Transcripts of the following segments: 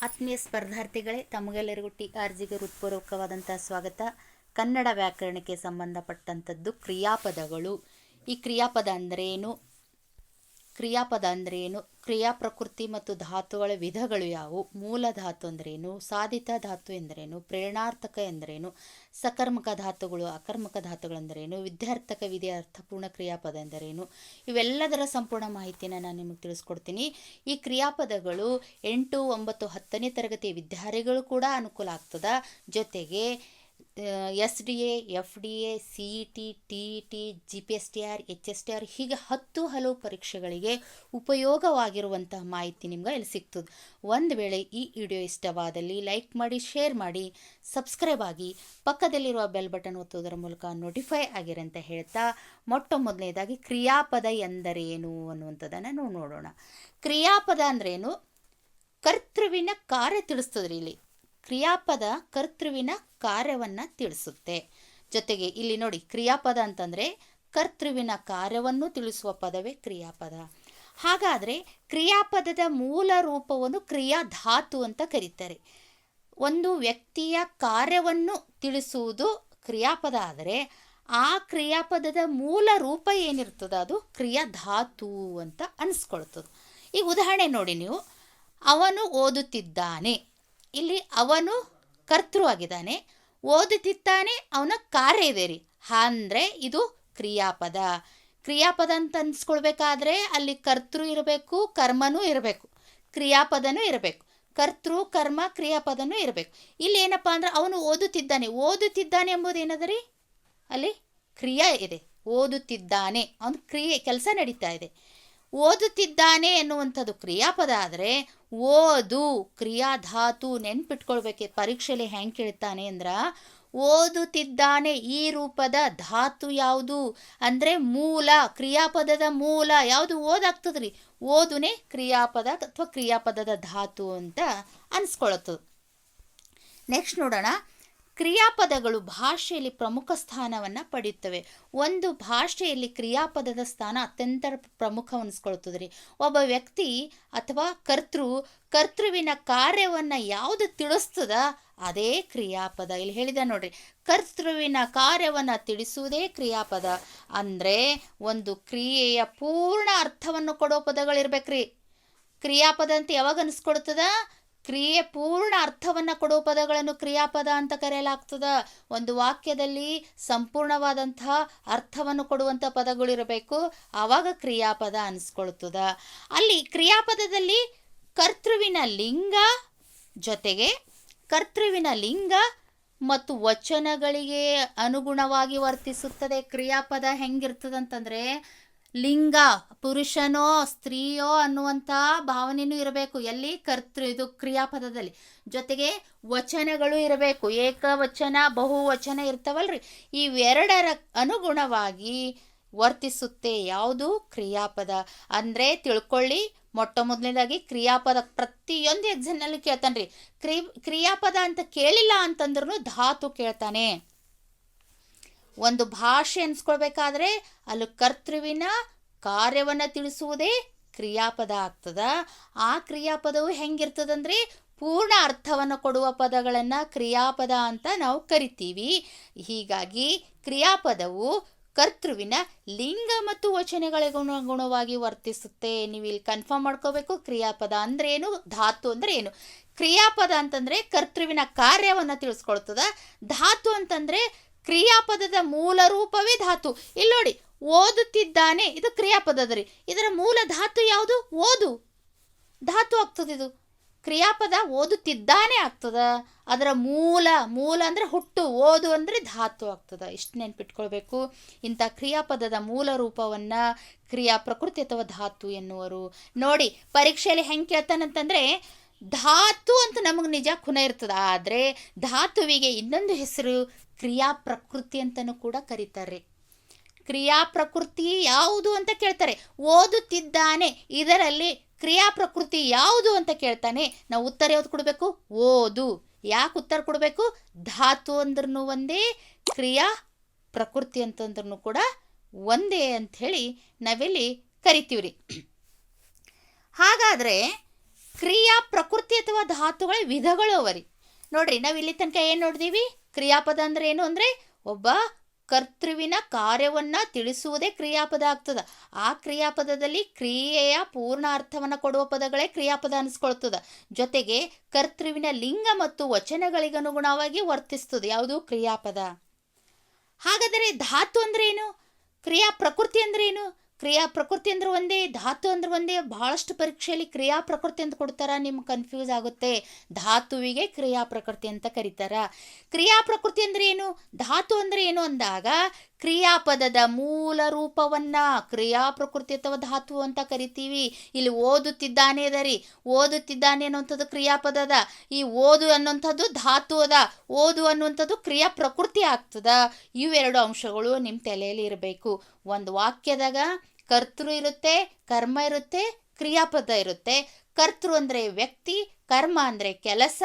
ಆತ್ಮೀಯ ಸ್ಪರ್ಧಾರ್ಥಿಗಳೇ, ತಮಗೆಲ್ಲರಿಗೂ ಟಿ.ಆರ್.ಜಿಗೆ ಹೃತ್ಪೂರ್ವಕವಾದಂಥ ಸ್ವಾಗತ. ಕನ್ನಡ ವ್ಯಾಕರಣಕ್ಕೆ ಸಂಬಂಧಪಟ್ಟಂಥದ್ದು ಕ್ರಿಯಾಪದಗಳು. ಈ ಕ್ರಿಯಾಪದ ಅಂದ್ರೇನು, ಕ್ರಿಯಾ ಪ್ರಕೃತಿ ಮತ್ತು ಧಾತುಗಳ ವಿಧಗಳು ಯಾವುವು, ಮೂಲ ಧಾತು ಅಂದ್ರೇನು, ಸಾಧಿತ ಧಾತು ಎಂದರೇನು, ಪ್ರೇರಣಾರ್ಥಕ ಎಂದರೇನು, ಸಕರ್ಮಕ ಧಾತುಗಳು, ಅಕರ್ಮಕ ಧಾತುಗಳು ಎಂದರೇನು, ವಿದ್ಯಾರ್ಥಕ ವಿಧಿಯ ಅರ್ಥಪೂರ್ಣ ಕ್ರಿಯಾಪದ ಎಂದರೇನು, ಇವೆಲ್ಲದರ ಸಂಪೂರ್ಣ ಮಾಹಿತಿನ ನಾನು ನಿಮಗೆ ತಿಳಿಸ್ಕೊಡ್ತೀನಿ. ಈ ಕ್ರಿಯಾಪದಗಳು 8, 9, 10ನೇ ತರಗತಿಯ ವಿದ್ಯಾರ್ಥಿಗಳು ಕೂಡ ಅನುಕೂಲ ಆಗ್ತದೆ. ಜೊತೆಗೆ SDA, FDA, CET, TET, GPSTR, HSTR ಹೀಗೆ 10 ಹಲವು ಪರೀಕ್ಷೆಗಳಿಗೆ ಉಪಯೋಗವಾಗಿರುವಂತಹ ಮಾಹಿತಿ ನಿಮ್ಗೆ ಇಲ್ಲಿ ಸಿಗ್ತದೆ. ಒಂದು ವೇಳೆ ಈ ವಿಡಿಯೋ ಇಷ್ಟವಾದಲ್ಲಿ ಲೈಕ್ ಮಾಡಿ, ಶೇರ್ ಮಾಡಿ, ಸಬ್ಸ್ಕ್ರೈಬ್ ಆಗಿ, ಪಕ್ಕದಲ್ಲಿರುವ ಬೆಲ್ ಬಟನ್ ಒತ್ತುವುದರ ಮೂಲಕ ನೋಟಿಫೈ ಆಗಿರಿ ಅಂತ ಹೇಳ್ತಾ, ಮೊದಲನೇದಾಗಿ ಕ್ರಿಯಾಪದ ಎಂದರೇನು ಅನ್ನುವಂಥದ್ದನ್ನು ನಾವು ನೋಡೋಣ. ಕ್ರಿಯಾಪದ ಅಂದ್ರೇನು? ಕರ್ತೃವಿನ ಕಾರ್ಯ ತಿಳಿಸ್ತದ್ರಿ. ಇಲ್ಲಿ ಕ್ರಿಯಾಪದ ಕರ್ತೃವಿನ ಕಾರ್ಯವನ್ನು ತಿಳಿಸುತ್ತೆ. ಜೊತೆಗೆ ಇಲ್ಲಿ ನೋಡಿ, ಕ್ರಿಯಾಪದ ಅಂತಂದರೆ ಕರ್ತೃವಿನ ಕಾರ್ಯವನ್ನು ತಿಳಿಸುವ ಪದವೇ ಕ್ರಿಯಾಪದ. ಹಾಗಾದರೆ ಕ್ರಿಯಾಪದದ ಮೂಲ ರೂಪವನ್ನು ಕ್ರಿಯಾಧಾತು ಅಂತ ಕರೀತಾರೆ. ಒಂದು ವ್ಯಕ್ತಿಯ ಕಾರ್ಯವನ್ನು ತಿಳಿಸುವುದು ಕ್ರಿಯಾಪದ ಆದರೆ ಆ ಕ್ರಿಯಾಪದದ ಮೂಲ ರೂಪ ಏನಿರ್ತದೆ ಅದು ಕ್ರಿಯಾಧಾತು ಅಂತ ಅನಿಸ್ಕೊಳ್ತದೆ. ಈಗ ಉದಾಹರಣೆ ನೋಡಿ ನೀವು, ಅವನು ಓದುತ್ತಿದ್ದಾನೆ. ಇಲ್ಲಿ ಅವನು ಕರ್ತೃ ಆಗಿದ್ದಾನೆ, ಓದುತ್ತಿದ್ದಾನೆ ಅವನ ಕಾರ್ಯ ಇದೆ ರೀ, ಅಂದರೆ ಇದು ಕ್ರಿಯಾಪದ. ಕ್ರಿಯಾಪದ ಅಂತ ಅನ್ಸ್ಕೊಳ್ಬೇಕಾದ್ರೆ ಅಲ್ಲಿ ಕರ್ತೃ ಇರಬೇಕು, ಕರ್ಮನೂ ಇರಬೇಕು, ಕ್ರಿಯಾಪದನೂ ಇರಬೇಕು. ಕರ್ತೃ, ಕರ್ಮ, ಕ್ರಿಯಾಪದನೂ ಇರಬೇಕು. ಇಲ್ಲಿ ಏನಪ್ಪ ಅಂದ್ರೆ ಅವನು ಓದುತ್ತಿದ್ದಾನೆ ಎಂಬುದು ಏನದ ರೀ, ಅಲ್ಲಿ ಕ್ರಿಯೆ ಇದೆ. ಓದುತ್ತಿದ್ದಾನೆ, ಅವನು ಕೆಲಸ ನಡೀತಾ ಇದೆ. ಓದುತ್ತಿದ್ದಾನೆ ಎನ್ನುವಂಥದ್ದು ಕ್ರಿಯಾಪದ ಆದರೆ ಓದು ಕ್ರಿಯಾಧಾತು. ನೆನ್ಪಿಟ್ಕೊಳ್ಬೇಕು, ಪರೀಕ್ಷೆಯಲ್ಲಿ ಹೆಂಗೆ ಕೇಳ್ತಾನೆ ಅಂದ್ರೆ, ಓದುತ್ತಿದ್ದಾನೆ ಈ ರೂಪದ ಧಾತು ಯಾವುದು ಅಂದರೆ ಮೂಲ, ಕ್ರಿಯಾಪದದ ಮೂಲ ಯಾವುದು? ಓದಾಗ್ತದ್ರಿ. ಓದುನೇ ಕ್ರಿಯಾಪದ ಅಥವಾ ಕ್ರಿಯಾಪದದ ಧಾತು ಅಂತ ಅನ್ಸ್ಕೊಳತ್ತದು. ನೆಕ್ಸ್ಟ್ ನೋಡೋಣ, ಕ್ರಿಯಾಪದಗಳು ಭಾಷೆಯಲ್ಲಿ ಪ್ರಮುಖ ಸ್ಥಾನವನ್ನು ಪಡೆಯುತ್ತವೆ. ಒಂದು ಭಾಷೆಯಲ್ಲಿ ಕ್ರಿಯಾಪದದ ಸ್ಥಾನ ಅತ್ಯಂತ ಪ್ರಮುಖ ಅನಿಸ್ಕೊಳ್ತದೆ ರೀ. ಒಬ್ಬ ವ್ಯಕ್ತಿ ಅಥವಾ ಕರ್ತೃವಿನ ಕಾರ್ಯವನ್ನು ಯಾವುದು ತಿಳಿಸ್ತದ ಅದೇ ಕ್ರಿಯಾಪದ. ಇಲ್ಲಿ ಹೇಳಿದ ನೋಡ್ರಿ, ಕರ್ತೃವಿನ ಕಾರ್ಯವನ್ನು ತಿಳಿಸುವುದೇ ಕ್ರಿಯಾಪದ. ಅಂದರೆ ಒಂದು ಕ್ರಿಯೆಯ ಪೂರ್ಣ ಅರ್ಥವನ್ನು ಕೊಡೋ ಪದಗಳಿರ್ಬೇಕ್ರಿ. ಕ್ರಿಯಾಪದ ಅಂತ ಯಾವಾಗ ಅನಿಸ್ಕೊಳ್ತದ? ಕ್ರಿಯೆ ಪೂರ್ಣ ಅರ್ಥವನ್ನು ಕೊಡುವ ಪದಗಳನ್ನು ಕ್ರಿಯಾಪದ ಅಂತ ಕರೆಯಲಾಗ್ತದ. ಒಂದು ವಾಕ್ಯದಲ್ಲಿ ಸಂಪೂರ್ಣವಾದಂತಹ ಅರ್ಥವನ್ನು ಕೊಡುವಂಥ ಪದಗಳಿರಬೇಕು, ಆವಾಗ ಕ್ರಿಯಾಪದ ಅನಿಸ್ಕೊಳ್ತದ. ಅಲ್ಲಿ ಕ್ರಿಯಾಪದದಲ್ಲಿ ಕರ್ತೃವಿನ ಲಿಂಗ ಮತ್ತು ವಚನಗಳಿಗೆ ಅನುಗುಣವಾಗಿ ವರ್ತಿಸುತ್ತದೆ. ಕ್ರಿಯಾಪದ ಹೆಂಗಿರ್ತದಂತಂದರೆ, ಲಿಂಗ ಪುರುಷನೋ ಸ್ತ್ರೀಯೋ ಅನ್ನುವಂಥ ಭಾವನೆಯೂ ಇರಬೇಕು ಎಲ್ಲಿ? ಇದು ಕ್ರಿಯಾಪದದಲ್ಲಿ. ಜೊತೆಗೆ ವಚನಗಳು ಇರಬೇಕು, ಏಕವಚನ ಬಹುವಚನ ಇರ್ತಾವಲ್ರಿ, ಇವೆರಡರ ಅನುಗುಣವಾಗಿ ವರ್ತಿಸುತ್ತೆ. ಯಾವುದು? ಕ್ರಿಯಾಪದ. ಅಂದರೆ ತಿಳ್ಕೊಳ್ಳಿ, ಮೊದಲನೇದಾಗಿ ಕ್ರಿಯಾಪದ ಪ್ರತಿಯೊಂದು ಎಕ್ಸಾಮ್ನಲ್ಲಿ ಕೇಳ್ತಾನೆ ರೀ. ಕ್ರಿಯಾಪದ ಅಂತ ಕೇಳಿಲ್ಲ ಅಂತಂದ್ರೂ ಧಾತು ಕೇಳ್ತಾನೆ. ಒಂದು ಭಾಷೆ ಅನ್ಸ್ಕೊಳ್ಬೇಕಾದ್ರೆ ಅಲ್ಲಿ ಕರ್ತೃವಿನ ಕಾರ್ಯವನ್ನು ತಿಳಿಸುವುದೇ ಕ್ರಿಯಾಪದ ಆಗ್ತದ. ಆ ಕ್ರಿಯಾಪದವು ಹೆಂಗಿರ್ತದಂದ್ರೆ ಪೂರ್ಣ ಅರ್ಥವನ್ನು ಕೊಡುವ ಪದಗಳನ್ನು ಕ್ರಿಯಾಪದ ಅಂತ ನಾವು ಕರಿತೀವಿ. ಹೀಗಾಗಿ ಕ್ರಿಯಾಪದವು ಕರ್ತೃವಿನ ಲಿಂಗ ಮತ್ತು ವಚನಗಳಿಗೆ ಅನುಗುಣವಾಗಿ ವರ್ತಿಸುತ್ತೆ. ನೀವು ಇಲ್ಲಿ ಕನ್ಫರ್ಮ್ ಮಾಡ್ಕೋಬೇಕು, ಕ್ರಿಯಾಪದ ಅಂದ್ರೆ ಏನು, ಧಾತು ಅಂದ್ರೆ ಏನು. ಕ್ರಿಯಾಪದ ಅಂತಂದ್ರೆ ಕರ್ತೃವಿನ ಕಾರ್ಯವನ್ನು ತಿಳಿಸ್ಕೊಳ್ತದ. ಧಾತು ಅಂತಂದ್ರೆ ಕ್ರಿಯಾಪದದ ಮೂಲ ರೂಪವೇ ಧಾತು. ಇಲ್ಲಿ ನೋಡಿ, ಓದುತ್ತಿದ್ದಾನೆ ಇದು ಕ್ರಿಯಾಪದದ ರೀ. ಇದರ ಮೂಲ ಧಾತು ಯಾವುದು? ಓದು ಧಾತು ಆಗ್ತದೆ. ಇದು ಕ್ರಿಯಾಪದ ಓದುತ್ತಿದ್ದಾನೆ ಆಗ್ತದ. ಅದರ ಮೂಲ ಅಂದರೆ ಹುಟ್ಟು, ಓದು ಅಂದರೆ ಧಾತು ಆಗ್ತದ. ಇಷ್ಟು ನೆನ್ಪಿಟ್ಕೊಳ್ಬೇಕು. ಇಂಥ ಕ್ರಿಯಾಪದದ ಮೂಲ ರೂಪವನ್ನು ಕ್ರಿಯಾ ಪ್ರಕೃತಿ ಅಥವಾ ಧಾತು ಎನ್ನುವರು. ನೋಡಿ, ಪರೀಕ್ಷೆಯಲ್ಲಿ ಹೆಂಗೆ ಕೇಳ್ತಾನಂತಂದರೆ, ಧಾತು ಅಂತ ನಮಗೆ ನಿಜ ಖುನ ಇರ್ತದ, ಆದರೆ ಧಾತುವಿಗೆ ಇನ್ನೊಂದು ಹೆಸರು ಕ್ರಿಯಾ ಪ್ರಕೃತಿ ಅಂತಲೂ ಕೂಡ ಕರೀತಾರೆ. ಕ್ರಿಯಾ ಪ್ರಕೃತಿ ಯಾವುದು ಅಂತ ಕೇಳ್ತಾರೆ. ಓದುತ್ತಿದ್ದಾನೆ ಇದರಲ್ಲಿ ಕ್ರಿಯಾ ಪ್ರಕೃತಿ ಯಾವುದು ಅಂತ ಕೇಳ್ತಾನೆ. ನಾವು ಉತ್ತರ ಯಾವ್ದು ಕೊಡಬೇಕು? ಓದು. ಯಾಕೆ ಉತ್ತರ ಕೊಡಬೇಕು? ಧಾತು ಅಂದ್ರೂ ಒಂದೇ, ಕ್ರಿಯಾ ಪ್ರಕೃತಿ ಅಂತಂದ್ರೂ ಕೂಡ ಒಂದೇ ಅಂಥೇಳಿ ನಾವಿಲ್ಲಿ ಕರಿತೀವಿ ರೀ. ಹಾಗಾದರೆ ಕ್ರಿಯಾ ಪ್ರಕೃತಿ ಅಥವಾ ಧಾತುಗಳ ವಿಧಗಳು ಅವರಿ. ನೋಡ್ರಿ, ನಾವು ಇಲ್ಲಿ ತನಕ ಏನು ನೋಡಿದೀವಿ? ಕ್ರಿಯಾಪದ ಅಂದ್ರೆ ಏನು ಅಂದರೆ ಒಬ್ಬ ಕರ್ತೃವಿನ ಕಾರ್ಯವನ್ನ ತಿಳಿಸುವುದೇ ಕ್ರಿಯಾಪದ ಆಗ್ತದ. ಆ ಕ್ರಿಯಾಪದದಲ್ಲಿ ಕ್ರಿಯೆಯ ಪೂರ್ಣ ಅರ್ಥವನ್ನು ಕೊಡುವ ಪದಗಳೇ ಕ್ರಿಯಾಪದ ಅನಿಸ್ಕೊಳ್ತದ. ಜೊತೆಗೆ ಕರ್ತೃವಿನ ಲಿಂಗ ಮತ್ತು ವಚನಗಳಿಗನುಗುಣವಾಗಿ ವರ್ತಿಸ್ತದೆ ಯಾವುದು? ಕ್ರಿಯಾಪದ. ಹಾಗಾದರೆ ಧಾತು ಅಂದ್ರೆ ಏನು? ಕ್ರಿಯಾ ಪ್ರಕೃತಿ ಅಂದ್ರೆ ಏನು? ಕ್ರಿಯಾ ಪ್ರಕೃತಿ ಅಂದ್ರೆ ಒಂದೇ, ಧಾತು ಅಂದ್ರೆ ಒಂದೇ. ಬಹಳಷ್ಟು ಪರೀಕ್ಷೆಯಲ್ಲಿ ಕ್ರಿಯಾ ಪ್ರಕೃತಿ ಅಂತ ಕೊಡ್ತಾರ, ನಿಮ್ಗೆ ಕನ್ಫ್ಯೂಸ್ ಆಗುತ್ತೆ. ಧಾತುವಿಗೆ ಕ್ರಿಯಾ ಪ್ರಕೃತಿ ಅಂತ ಕರೀತಾರ. ಕ್ರಿಯಾ ಪ್ರಕೃತಿ ಅಂದ್ರೆ ಏನು, ಧಾತು ಅಂದ್ರೆ ಏನು ಅಂದಾಗ ಕ್ರಿಯಾಪದದ ಮೂಲ ರೂಪವನ್ನ ಕ್ರಿಯಾ ಪ್ರಕೃತಿ ಅಥವಾ ಧಾತು ಅಂತ ಕರಿತೀವಿ. ಇಲ್ಲಿ ಓದುತ್ತಿದ್ದಾನೆ ಅದರಿ, ಓದುತ್ತಿದ್ದಾನೆ ಅನ್ನುವಂಥದ್ದು ಕ್ರಿಯಾಪದದ. ಈ ಓದು ಅನ್ನುವಂಥದ್ದು ಧಾತು ಅದ. ಓದು ಅನ್ನುವಂಥದ್ದು ಕ್ರಿಯಾ ಪ್ರಕೃತಿ ಆಗ್ತದ. ಇವೆರಡು ಅಂಶಗಳು ನಿಮ್ಮ ತಲೆಯಲ್ಲಿ ಇರಬೇಕು. ಒಂದು ವಾಕ್ಯದಾಗ ಕರ್ತೃ ಇರುತ್ತೆ, ಕರ್ಮ ಇರುತ್ತೆ, ಕ್ರಿಯಾಪದ ಇರುತ್ತೆ. ಕರ್ತೃ ಅಂದರೆ ವ್ಯಕ್ತಿ, ಕರ್ಮ ಅಂದರೆ ಕೆಲಸ,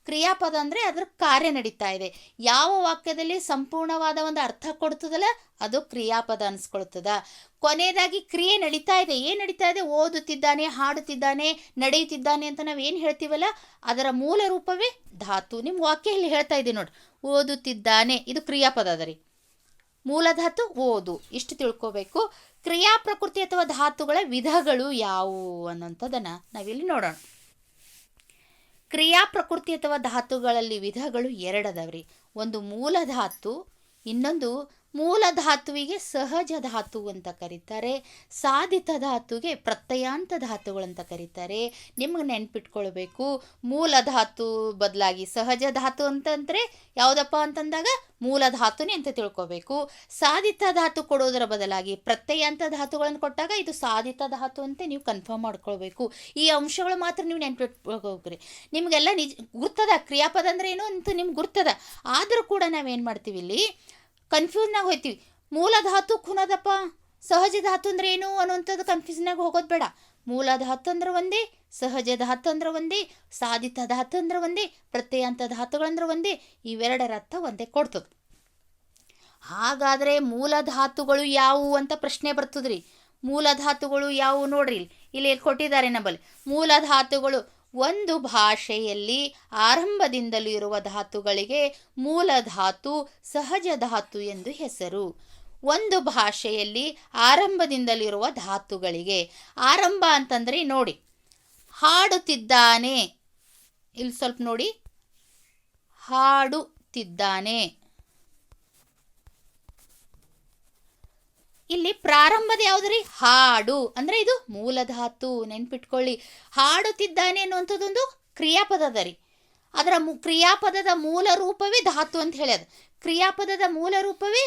ಕ್ರಿಯಾಪದ ಅಂದರೆ ಅದರ ಕಾರ್ಯ ನಡೀತಾ ಇದೆ. ಯಾವ ವಾಕ್ಯದಲ್ಲಿ ಸಂಪೂರ್ಣವಾದ ಒಂದು ಅರ್ಥ ಕೊಡ್ತದಲ್ಲ ಅದು ಕ್ರಿಯಾಪದ ಅನಿಸ್ಕೊಳ್ತದ. ಕೊನೆಯದಾಗಿ ಕ್ರಿಯೆ ನಡೀತಾ ಇದೆ. ಏನು ನಡೀತಾ ಇದೆ? ಓದುತ್ತಿದ್ದಾನೆ, ಹಾಡುತ್ತಿದ್ದಾನೆ, ನಡೆಯುತ್ತಿದ್ದಾನೆ ಅಂತ ನಾವು ಏನು ಹೇಳ್ತೀವಲ್ಲ ಅದರ ಮೂಲ ರೂಪವೇ ಧಾತು. ನಿಮ್ಮ ವಾಕ್ಯ ಇಲ್ಲಿ ಹೇಳ್ತಾ ಇದೆ ನೋಡಿ, ಓದುತ್ತಿದ್ದಾನೆ, ಇದು ಕ್ರಿಯಾಪದ ಅದ ರೀ. ಮೂಲ ಧಾತು ಓದು. ಇಷ್ಟು ತಿಳ್ಕೋಬೇಕು. ಕ್ರಿಯಾ ಪ್ರಕೃತಿ ಅಥವಾ ಧಾತುಗಳ ವಿಧಗಳು ಯಾವುವು ಅನ್ನೋಂಥದ್ದನ್ನು ನಾವಿಲ್ಲಿ ನೋಡೋಣ. ಕ್ರಿಯಾ ಪ್ರಕೃತಿ ಅಥವಾ ಧಾತುಗಳಲ್ಲಿ ವಿಧಗಳು ಎರಡದವ್ರಿ. ಒಂದು ಮೂಲ ಧಾತು, ಇನ್ನೊಂದು ಮೂಲ ಧಾತುವಿಗೆ ಸಹಜ ಧಾತು ಅಂತ ಕರೀತಾರೆ. ಸಾಧಿತ ಧಾತುಗೆ ಪ್ರತ್ಯಯಾಂತ ಧಾತುಗಳಂತ ಕರೀತಾರೆ. ನಿಮ್ಗೆ ನೆನ್ಪಿಟ್ಕೊಳ್ಬೇಕು, ಮೂಲ ಧಾತು ಬದಲಾಗಿ ಸಹಜ ಧಾತು ಅಂತಂದರೆ ಯಾವುದಪ್ಪ ಅಂತಂದಾಗ ಮೂಲ ಧಾತುನೇ ಅಂತ ತಿಳ್ಕೊಬೇಕು. ಸಾಧಿತ ಧಾತು ಕೊಡೋದರ ಬದಲಾಗಿ ಪ್ರತ್ಯಯಾಂತ ಧಾತುಗಳನ್ನು ಕೊಟ್ಟಾಗ ಇದು ಸಾಧಿತ ಧಾತು ಅಂತ ನೀವು ಕನ್ಫರ್ಮ್ ಮಾಡ್ಕೊಳ್ಬೇಕು. ಈ ಅಂಶಗಳು ಮಾತ್ರ ನೀವು ನೆನ್ಪಿಟ್ಕೋಬೇಕ್ರಿ. ನಿಮಗೆಲ್ಲ ಗುರ್ತದ ಕ್ರಿಯಾಪದ ಅಂದ್ರೆ ಏನು ಅಂತ ನಿಮ್ಗೆ ಗುರ್ತದ. ಆದರೂ ಕೂಡ ನಾವೇನು ಮಾಡ್ತೀವಿ ಇಲ್ಲಿ ಕನ್ಫ್ಯೂಸ್ನಾಗ ಹೋಗ್ತೀವಿ. ಮೂಲ ಧಾತು ಖುನದಪ್ಪ, ಸಹಜ ಧಾತು ಅಂದ್ರೆ ಏನು ಅನ್ನುವಂಥದ್ದು ಕನ್ಫ್ಯೂಸ್ನಾಗ ಹೋಗೋದು ಬೇಡ. ಮೂಲ ಧಾತು ಅಂದ್ರೆ ಒಂದೇ, ಸಹಜ ಧಾತು ಅಂದ್ರೆ ಒಂದೇ, ಸಾಧಿತ ಧಾತು ಅಂದ್ರೆ ಒಂದೇ, ಪ್ರತ್ಯಯಾಂತ ಧಾತುಗಳಂದ್ರೆ ಒಂದೇ. ಇವೆರಡರ ಅರ್ಥ ಒಂದೇ ಕೊಡ್ತದೆ. ಹಾಗಾದರೆ ಮೂಲ ಧಾತುಗಳು ಯಾವುವು ಅಂತ ಪ್ರಶ್ನೆ ಬರ್ತದ್ರಿ. ಮೂಲ ಧಾತುಗಳು ಯಾವುವು ನೋಡ್ರಿ, ಇಲ್ಲಿ ಕೊಟ್ಟಿದ್ದಾರೆ ನಮ್ಮಲ್ಲಿ. ಮೂಲ ಧಾತುಗಳು ಒಂದು ಭಾಷೆಯಲ್ಲಿ ಆರಂಭದಿಂದಲೂ ಇರುವ ಧಾತುಗಳಿಗೆ ಮೂಲ ಧಾತು, ಸಹಜ ಧಾತು ಎಂದು ಹೆಸರು. ಒಂದು ಭಾಷೆಯಲ್ಲಿ ಆರಂಭದಿಂದಲಿರುವ ಧಾತುಗಳಿಗೆ ಆರಂಭ ಅಂತಂದ್ರೆ ನೋಡಿ, ಹಾಡುತ್ತಿದ್ದಾನೆ, ಇಲ್ಲಿ ಸ್ವಲ್ಪ ನೋಡಿ, ಹಾಡುತ್ತಿದ್ದಾನೆ. ಇಲ್ಲಿ ಪ್ರಾರಂಭದ ಯಾವುದ್ರಿ? ಹಾಡು ಅಂದ್ರೆ ಇದು ಮೂಲ ಧಾತು. ನೆನ್ಪಿಟ್ಕೊಳ್ಳಿ, ಹಾಡುತ್ತಿದ್ದಾನೆ ಅನ್ನುವಂಥದ್ದೊಂದು ಕ್ರಿಯಾಪದ ರೀ. ಅದರ ಕ್ರಿಯಾಪದದ ಮೂಲ ರೂಪವೇ ಧಾತು ಅಂತ ಹೇಳ್ಯದ. ಕ್ರಿಯಾಪದದ ಮೂಲ ರೂಪವೇ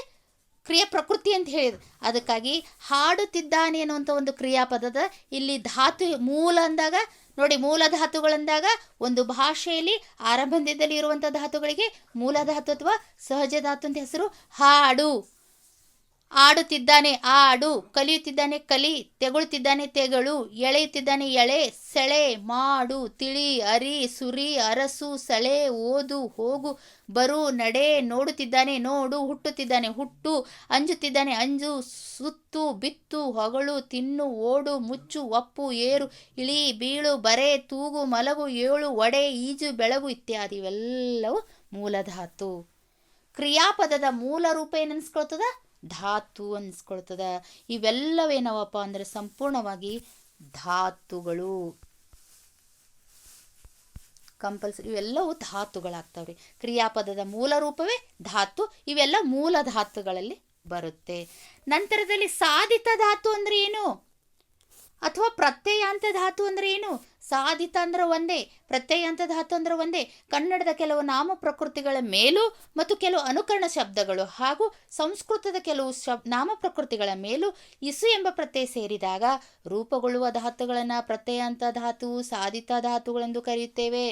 ಕ್ರಿಯಾ ಪ್ರಕೃತಿ ಅಂತ ಹೇಳಿದ. ಅದಕ್ಕಾಗಿ ಹಾಡುತ್ತಿದ್ದಾನೆ ಅನ್ನುವಂಥ ಒಂದು ಕ್ರಿಯಾಪದದ ಇಲ್ಲಿ ಧಾತು ಮೂಲ ಅಂದಾಗ ನೋಡಿ, ಮೂಲ ಧಾತುಗಳಂದಾಗ ಒಂದು ಭಾಷೆಯಲ್ಲಿ ಆರಂಭದಲ್ಲಿ ಇರುವಂಥ ಧಾತುಗಳಿಗೆ ಮೂಲ ಧಾತು ಅಥವಾ ಸಹಜ ಧಾತು ಅಂತ ಹೆಸರು. ಹಾಡು, ಆಡುತ್ತಿದ್ದಾನೆ ಆಡು, ಕಲಿಯುತ್ತಿದ್ದಾನೆ ಕಲಿ, ತೆಗೊಳ್ತಿದ್ದಾನೆ ತೆಗಳು, ಎಳೆಯುತ್ತಿದ್ದಾನೆ ಎಳೆ, ಸೆಳೆ, ಮಾಡು, ತಿಳಿ, ಅರಿ, ಸುರಿ, ಅರಸು, ಸೆಳೆ, ಓದು, ಹೋಗು, ಬರು, ನಡೆ, ನೋಡುತ್ತಿದ್ದಾನೆ ನೋಡು, ಹುಟ್ಟುತ್ತಿದ್ದಾನೆ ಹುಟ್ಟು, ಅಂಜುತ್ತಿದ್ದಾನೆ ಅಂಜು, ಸುತ್ತು, ಬಿತ್ತು, ಹೊಗಳು, ತಿನ್ನು, ಓಡು, ಮುಚ್ಚು, ಒಪ್ಪು, ಏರು, ಇಳಿ, ಬೀಳು, ಬರೆ, ತೂಗು, ಮಲಗು, ಏಳು, ಒಡೆ, ಈಜು, ಬೆಳಗು ಇತ್ಯಾದಿ ಇವೆಲ್ಲವೂ ಮೂಲಧಾತು. ಕ್ರಿಯಾಪದದ ಮೂಲ ರೂಪ ಏನನ್ಸ್ಕೊಳ್ತದ? ಧಾತು ಅನ್ಸ್ಕೊಳ್ತದ. ಇವೆಲ್ಲವೇನವಪ್ಪ ಅಂದ್ರೆ ಸಂಪೂರ್ಣವಾಗಿ ಧಾತುಗಳು. ಕಂಪಲ್ಸರಿ ಇವೆಲ್ಲವೂ ಧಾತುಗಳಾಗ್ತಾವ್ರಿ. ಕ್ರಿಯಾಪದದ ಮೂಲ ರೂಪವೇ ಧಾತು. ಇವೆಲ್ಲ ಮೂಲ ಧಾತುಗಳಲ್ಲಿ ಬರುತ್ತೆ. ನಂತರದಲ್ಲಿ ಸಾಧಿತ ಧಾತು ಅಂದ್ರೆ ಏನು ಅಥವಾ ಪ್ರತ್ಯಯಾಂತ ಧಾತು ಅಂದ್ರೆ ಏನು? ಸಾಧಿತ ಅಂದ್ರೆ ಒಂದೇ, ಪ್ರತ್ಯಯಾಂತ ಧಾತು ಅಂದ್ರೆ ಒಂದೇ. ಕನ್ನಡದ ಕೆಲವು ನಾಮ ಪ್ರಕೃತಿಗಳ ಮೇಲೂ ಮತ್ತು ಕೆಲವು ಅನುಕರಣ ಶಬ್ದಗಳು ಹಾಗೂ ಸಂಸ್ಕೃತದ ಕೆಲವು ನಾಮ ಪ್ರಕೃತಿಗಳ ಮೇಲೂ ಇಸು ಎಂಬ ಪ್ರತ್ಯಯ ಸೇರಿದಾಗ ರೂಪುಗೊಳ್ಳುವ ಧಾತುಗಳನ್ನು ಪ್ರತ್ಯಯಾಂತ ಧಾತು, ಸಾಧಿತ ಧಾತುಗಳೆಂದು ಕರೆಯುತ್ತೇವೆ.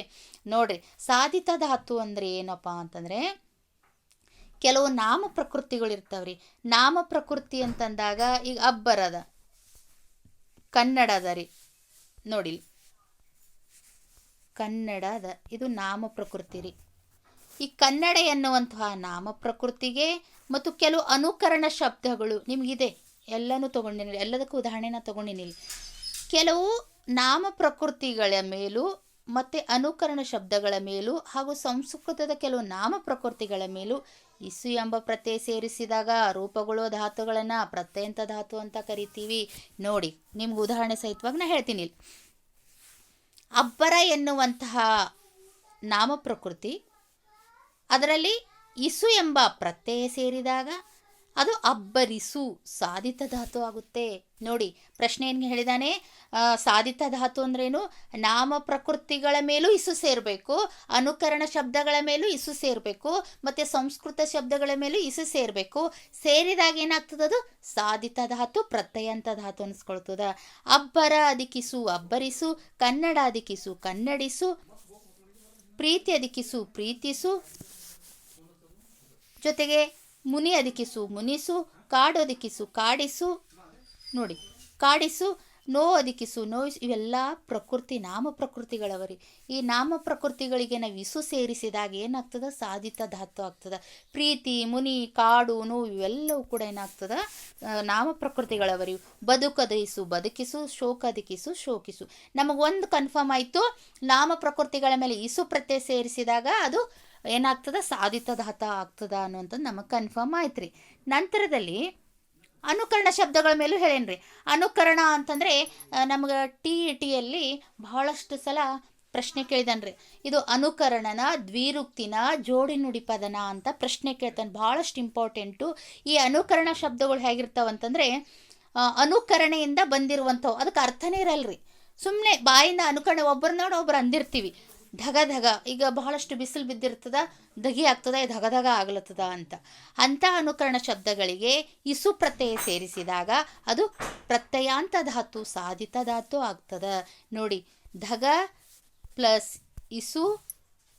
ನೋಡ್ರಿ, ಸಾಧಿತ ಧಾತು ಅಂದ್ರೆ ಏನಪ್ಪಾ ಅಂತಂದ್ರೆ ಕೆಲವು ನಾಮ ಪ್ರಕೃತಿಗಳು ಇರ್ತಾವ್ರಿ. ನಾಮ ಪ್ರಕೃತಿ ಅಂತಂದಾಗ ಈಗ ಅಬ್ಬರದ ಕನ್ನಡ ಅದ ರೀ, ನೋಡಿ ಕನ್ನಡ ಅದ, ಇದು ನಾಮ ಪ್ರಕೃತಿ ರೀ. ಈ ಕನ್ನಡ ಎನ್ನುವಂತಹ ನಾಮ ಪ್ರಕೃತಿಗೆ ಮತ್ತು ಕೆಲವು ಅನುಕರಣ ಶಬ್ದಗಳು ನಿಮಗಿದೆ, ಎಲ್ಲನೂ ತೊಗೊಂಡಿನಿ, ಎಲ್ಲದಕ್ಕೂ ಉದಾಹರಣೆನ ತೊಗೊಂಡಿನಿ. ಕೆಲವು ನಾಮ ಪ್ರಕೃತಿಗಳ ಮೇಲೂ ಮತ್ತು ಅನುಕರಣ ಶಬ್ದಗಳ ಮೇಲೂ ಹಾಗೂ ಸಂಸ್ಕೃತದ ಕೆಲವು ನಾಮ ಪ್ರಕೃತಿಗಳ ಮೇಲೂ ಇಸು ಎಂಬ ಪ್ರತ್ಯಯ ಸೇರಿಸಿದಾಗ ರೂಪುಗೊಳ್ಳುವ ಧಾತುಗಳನ್ನು ಪ್ರತ್ಯಯಂತ ಧಾತು ಅಂತ ಕರಿತೀವಿ. ನೋಡಿ, ನಿಮ್ಗೆ ಉದಾಹರಣೆ ಸಹಿತವಾಗಿ ನಾ ಹೇಳ್ತೀನಿ. ಅಬ್ಬರ ಎನ್ನುವಂತಹ ನಾಮ ಪ್ರಕೃತಿ, ಅದರಲ್ಲಿ ಇಸು ಎಂಬ ಪ್ರತ್ಯಯ ಸೇರಿದಾಗ ಅದು ಅಬ್ಬರಿಸು ಸಾಧಿತ ಧಾತು ಆಗುತ್ತೆ. ನೋಡಿ, ಪ್ರಶ್ನೆ ಏನು ಹೇಳಿದಾನೆ, ಸಾಧಿತ ಧಾತು ಅಂದ್ರೇನು? ನಾಮ ಪ್ರಕೃತಿಗಳ ಮೇಲೂ ಇಸು ಸೇರಬೇಕು, ಅನುಕರಣ ಶಬ್ದಗಳ ಮೇಲೂ ಇಸು ಸೇರಬೇಕು, ಮತ್ತು ಸಂಸ್ಕೃತ ಶಬ್ದಗಳ ಮೇಲೂ ಇಸು ಸೇರಬೇಕು. ಸೇರಿದಾಗ ಏನಾಗ್ತದೆ? ಅದು ಸಾಧಿತ ಧಾತು, ಪ್ರತ್ಯಯಂತ ಧಾತು ಅನಿಸ್ಕೊಳ್ತದ. ಅಬ್ಬರ ಅದಕ್ಕಿಸು ಅಬ್ಬರಿಸು, ಕನ್ನಡ ಅದಕ್ಕಿಸು ಕನ್ನಡಿಸು, ಪ್ರೀತಿ ಅದಕ್ಕಿಸು ಪ್ರೀತಿಸು, ಜೊತೆಗೆ ಮುನಿ ಅದಕ್ಕಿಸು ಮುನಿಸು, ಕಾಡು ಅದಕ್ಕಿಸು ಕಾಡಿಸು. ನೋಡಿ, ಕಾಡಿಸು, ನೋ ಅದಕ್ಕಿಸು ನೋಯಿಸು. ಇವೆಲ್ಲ ಪ್ರಕೃತಿ ನಾಮ ಪ್ರಕೃತಿಗಳವರಿ. ಈ ನಾಮ ಪ್ರಕೃತಿಗಳಿಗೆ ನಾವು ಇಸು ಸೇರಿಸಿದಾಗ ಏನಾಗ್ತದೆ? ಸಾಧಿತ ಧಾತು ಆಗ್ತದೆ. ಪ್ರೀತಿ, ಮುನಿ, ಕಾಡು, ನೋವು ಇವೆಲ್ಲವೂ ಕೂಡ ಏನಾಗ್ತದೆ? ನಾಮ ಪ್ರಕೃತಿಗಳವರಿ. ಬದುಕದಯಿಸು ಬದುಕಿಸು, ಶೋಕದಕ್ಕಿಸು ಶೋಕಿಸು. ನಮಗೊಂದು ಕನ್ಫರ್ಮ್ ಆಯಿತು, ನಾಮ ಪ್ರಕೃತಿಗಳ ಮೇಲೆ ಇಸು ಪ್ರತ್ಯಯ ಸೇರಿಸಿದಾಗ ಅದು ಏನಾಗ್ತದೆ? ಸಾಧಿತ ಧಾತು ಆಗ್ತದ ಅನ್ನುವಂಥದ್ದು ನಮಗೆ ಕನ್ಫರ್ಮ್ ಆಯ್ತು ರೀ. ನಂತರದಲ್ಲಿ ಅನುಕರಣ ಶಬ್ದಗಳ ಮೇಲೂ ಹೇಳೇನ್ರಿ. ಅನುಕರಣ ಅಂತಂದರೆ ನಮ್ಗೆ ಟಿಯಲ್ಲಿ ಬಹಳಷ್ಟು ಸಲ ಪ್ರಶ್ನೆ ಕೇಳಿದನ್ರಿ. ಇದು ಅನುಕರಣನ, ದ್ವಿರುಕ್ತಿನ, ಜೋಡಿ ನುಡಿ ಪದನ ಅಂತ ಪ್ರಶ್ನೆ ಕೇಳ್ತಾನೆ. ಭಾಳಷ್ಟು ಇಂಪಾರ್ಟೆಂಟು. ಈ ಅನುಕರಣ ಶಬ್ದಗಳು ಹೇಗಿರ್ತಾವಂತಂದರೆ ಅನುಕರಣೆಯಿಂದ ಬಂದಿರುವಂಥವು. ಅದಕ್ಕೆ ಅರ್ಥನೇ ಇರಲ್ರಿ. ಸುಮ್ಮನೆ ಬಾಯಿಂದ ಅನುಕರಣ ಒಬ್ಬರು ನೋಡಿ ಒಬ್ಬರು ಅಂದಿರ್ತೀವಿ. ಧಗ ಧಗ, ಈಗ ಬಹಳಷ್ಟು ಬಿಸಿಲು ಬಿದ್ದಿರ್ತದ, ಧಗಿ ಆಗ್ತದ, ಧಗ ಧಗ ಆಗ್ಲತ್ತದ ಅಂತ. ಅಂಥ ಅನುಕರಣ ಶಬ್ದಗಳಿಗೆ ಇಸು ಪ್ರತ್ಯಯ ಸೇರಿಸಿದಾಗ ಅದು ಪ್ರತ್ಯಯಾಂತ ಧಾತು, ಸಾಧಿತ ಧಾತು ಆಗ್ತದ. ನೋಡಿ, ಧಗ ಪ್ಲಸ್ ಇಸು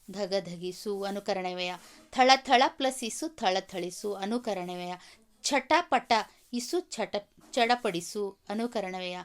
ಧಗ ಧಗಿಸು ಅನುಕರಣವ್ಯಯ. ಥಳ ಥಳ ಪ್ಲಸ್ ಇಸು ಥಳಥಳಿಸು ಅನುಕರಣವ್ಯಯ. ಛಟ ಪಟ ಇಸು ಚಡಪಡಿಸು ಅನುಕರಣವ್ಯಯ.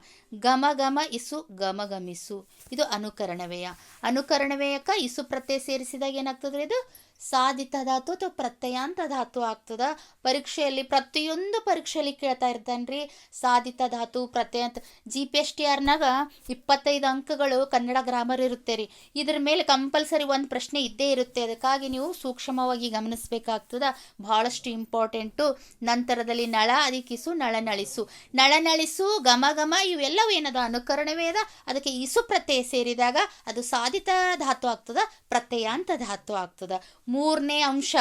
ಗಮ ಗಮ ಇಸು ಗಮಗಮಿಸು ಇದು ಅನುಕರಣವ್ಯಯ. ಅನುಕರಣವ್ಯಯಕ್ಕೆ ಇಸು ಪ್ರತ್ಯಯ ಸೇರಿಸಿದಾಗ ಏನಾಗ್ತದೆ? ಇದು ಸಾಧಿತ ಧಾತು ಅಥವಾ ಪ್ರತ್ಯಯಾಂತ ಧಾತು ಆಗ್ತದ. ಪರೀಕ್ಷೆಯಲ್ಲಿ ಪ್ರತಿಯೊಂದು ಪರೀಕ್ಷೆಯಲ್ಲಿ ಕೇಳ್ತಾ ಇರ್ತಾನೆ ರೀ, ಸಾಧಿತ ಧಾತು ಪ್ರತ್ಯಯಾಂತ. GPSTRನಾಗ 25 ಅಂಕಗಳು ಕನ್ನಡ ಗ್ರಾಮರ್ ಇರುತ್ತೆ ರೀ. ಇದ್ರ ಮೇಲೆ ಕಂಪಲ್ಸರಿ ಒಂದು ಪ್ರಶ್ನೆ ಇದ್ದೇ ಇರುತ್ತೆ. ಅದಕ್ಕಾಗಿ ನೀವು ಸೂಕ್ಷ್ಮವಾಗಿ ಗಮನಿಸಬೇಕಾಗ್ತದ, ಭಾಳಷ್ಟು ಇಂಪಾರ್ಟೆಂಟು. ನಂತರದಲ್ಲಿ ನಳ ಅದಕ್ಕಿಸು ನಳನಳಿಸು, ನಳನಳಿಸು ಗಮ ಗಮ ಇವೆಲ್ಲವೂ ಏನದ? ಅನುಕರಣವೇ ಅದ. ಅದಕ್ಕೆ ಇಸು ಪ್ರತ್ಯಯ ಸೇರಿದಾಗ ಅದು ಸಾಧಿತ ಧಾತು ಆಗ್ತದ, ಪ್ರತ್ಯಯಾಂತ ಧಾತು ಆಗ್ತದ. ಮೂರನೇ ಅಂಶ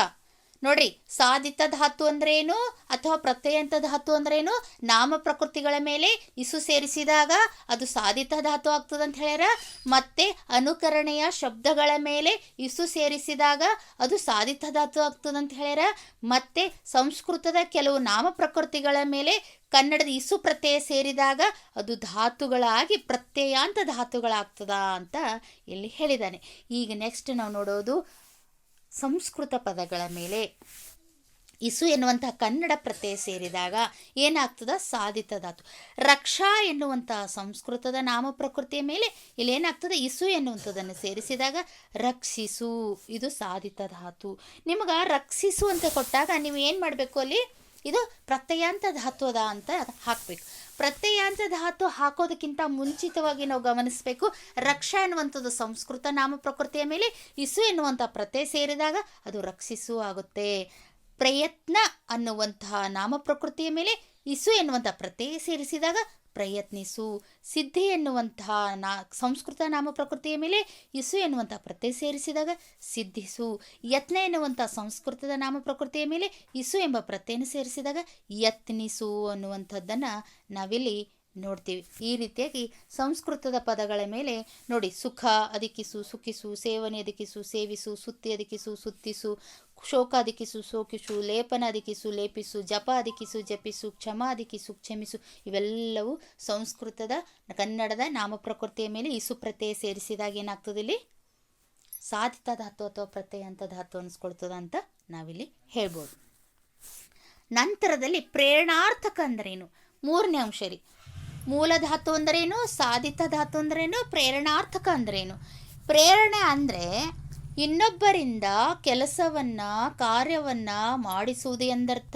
ನೋಡ್ರಿ, ಸಾಧಿತ ಧಾತು ಅಂದ್ರೇನು ಅಥವಾ ಪ್ರತ್ಯಯಾಂತ ಧಾತು ಅಂದ್ರೇನು? ನಾಮ ಪ್ರಕೃತಿಗಳ ಮೇಲೆ ಇಸು ಸೇರಿಸಿದಾಗ ಅದು ಸಾಧಿತ ಧಾತು ಆಗ್ತದೆ ಅಂತ ಹೇಳ್ಯಾರ. ಮತ್ತೆ ಅನುಕರಣೆಯ ಶಬ್ದಗಳ ಮೇಲೆ ಇಸು ಸೇರಿಸಿದಾಗ ಅದು ಸಾಧಿತ ಧಾತು ಆಗ್ತದೆ ಅಂತ ಹೇಳ್ಯಾರ. ಮತ್ತೆ ಸಂಸ್ಕೃತದ ಕೆಲವು ನಾಮ ಪ್ರಕೃತಿಗಳ ಮೇಲೆ ಕನ್ನಡದ ಇಸು ಪ್ರತ್ಯಯ ಸೇರಿದಾಗ ಅದು ಧಾತುಗಳಾಗಿ ಪ್ರತ್ಯಯಾಂತ ಧಾತುಗಳಾಗ್ತದ ಅಂತ ಇಲ್ಲಿ ಹೇಳಿದ್ದಾನೆ. ಈಗ ನೆಕ್ಸ್ಟ್ ನಾವು ನೋಡೋದು ಸಂಸ್ಕೃತ ಪದಗಳ ಮೇಲೆ ಇಸು ಎನ್ನುವಂತಹ ಕನ್ನಡ ಪ್ರತ್ಯಯ ಸೇರಿದಾಗ ಏನಾಗ್ತದ? ಸಾಧಿತ ಧಾತು. ರಕ್ಷಾ ಎನ್ನುವಂತಹ ಸಂಸ್ಕೃತದ ನಾಮ ಪ್ರಕೃತಿಯ ಮೇಲೆ ಇಲ್ಲಿ ಏನಾಗ್ತದೆ? ಇಸು ಎನ್ನುವಂಥದ್ದನ್ನು ಸೇರಿಸಿದಾಗ ರಕ್ಷಿಸು ಇದು ಸಾಧಿತ ಧಾತು. ನಿಮ್ಗೆ ರಕ್ಷಿಸು ಅಂತ ಕೊಟ್ಟಾಗ ನೀವು ಏನು ಮಾಡಬೇಕು? ಅಲ್ಲಿ ಇದು ಪ್ರತ್ಯಯಾಂತ ಧಾತು ಅದ ಅಂತ ಹಾಕಬೇಕು. ಪ್ರತ್ಯಯಾಂತ ಧಾತು ಹಾಕೋದಕ್ಕಿಂತ ಮುಂಚಿತವಾಗಿ ನಾವು ಗಮನಿಸಬೇಕು, ರಕ್ಷಾ ಎನ್ನುವಂಥದ್ದು ಸಂಸ್ಕೃತ ನಾಮ ಪ್ರಕೃತಿಯ ಮೇಲೆ ಇಸು ಎನ್ನುವಂಥ ಪ್ರತ್ಯಯ ಸೇರಿದಾಗ ಅದು ರಕ್ಷಿಸು ಆಗುತ್ತೆ. ಪ್ರಯತ್ನ ಅನ್ನುವಂತಹ ನಾಮ ಪ್ರಕೃತಿಯ ಮೇಲೆ ಇಸು ಎನ್ನುವಂಥ ಪ್ರತ್ಯಯ ಸೇರಿಸಿದಾಗ ಪ್ರಯತ್ನಿಸು. ಸಿದ್ಧಿ ಎನ್ನುವಂತಹ ಸಂಸ್ಕೃತ ನಾಮ ಪ್ರಕೃತಿಯ ಮೇಲೆ ಇಸು ಎನ್ನುವಂಥ ಪ್ರತ್ಯಯ ಸೇರಿಸಿದಾಗ ಸಿದ್ಧಿಸು. ಯತ್ನ ಎನ್ನುವಂಥ ಸಂಸ್ಕೃತದ ನಾಮ ಪ್ರಕೃತಿಯ ಮೇಲೆ ಇಸು ಎಂಬ ಪ್ರತ್ಯಯನ ಸೇರಿಸಿದಾಗ ಯತ್ನಿಸು ಅನ್ನುವಂಥದ್ದನ್ನು ನಾವಿಲ್ಲಿ ನೋಡ್ತೀವಿ. ಈ ರೀತಿಯಾಗಿ ಸಂಸ್ಕೃತದ ಪದಗಳ ಮೇಲೆ ನೋಡಿ, ಸುಖ ಅದಕ್ಕಿಸು ಸುಖಿಸು, ಸೇವನೆ ಅದಕ್ಕಿಸು ಸೇವಿಸು, ಸುತ್ತಿ ಅದಕ್ಕಿಸು ಸುತ್ತಿಸು, ಶೋಕ ಅದಕ್ಕಿಸು ಶೋಕಿಸು, ಲೇಪನ ಅದಕ್ಕಿಸು ಲೇಪಿಸು, ಜಪ ಅದಕ್ಕಿಸು ಜಪಿಸು, ಕ್ಷಮ ಅದಕ್ಕಿಸು ಕ್ಷಮಿಸು. ಇವೆಲ್ಲವೂ ಸಂಸ್ಕೃತದ ಕನ್ನಡದ ನಾಮ ಪ್ರಕೃತಿಯ ಮೇಲೆ ಇಸು ಪ್ರತ್ಯಯ ಸೇರಿಸಿದಾಗ ಏನಾಗ್ತದೆ? ಇಲ್ಲಿ ಸಾಧಿತ ಧಾತು ಅಥವಾ ಪ್ರತ್ಯಯಾಂತ ಧಾತು ಅನಿಸ್ಕೊಳ್ತದ ಅಂತ ನಾವಿಲ್ಲಿ ಹೇಳ್ಬೋದು. ನಂತರದಲ್ಲಿ ಪ್ರೇರಣಾರ್ಥಕ ಅಂದ್ರೇನು? ಮೂರನೇ ಅಂಶ ರೀ. ಮೂಲ ಧಾತು ಅಂದ್ರೇನು? ಸಾಧಿತ ಧಾತು ಅಂದ್ರೇನು? ಪ್ರೇರಣಾರ್ಥಕ ಅಂದ್ರೇನು? ಪ್ರೇರಣೆ ಅಂದರೆ ಇನ್ನೊಬ್ಬರಿಂದ ಕೆಲಸವನ್ನು ಕಾರ್ಯವನ್ನು ಮಾಡಿಸುವುದು ಎಂದರ್ಥ.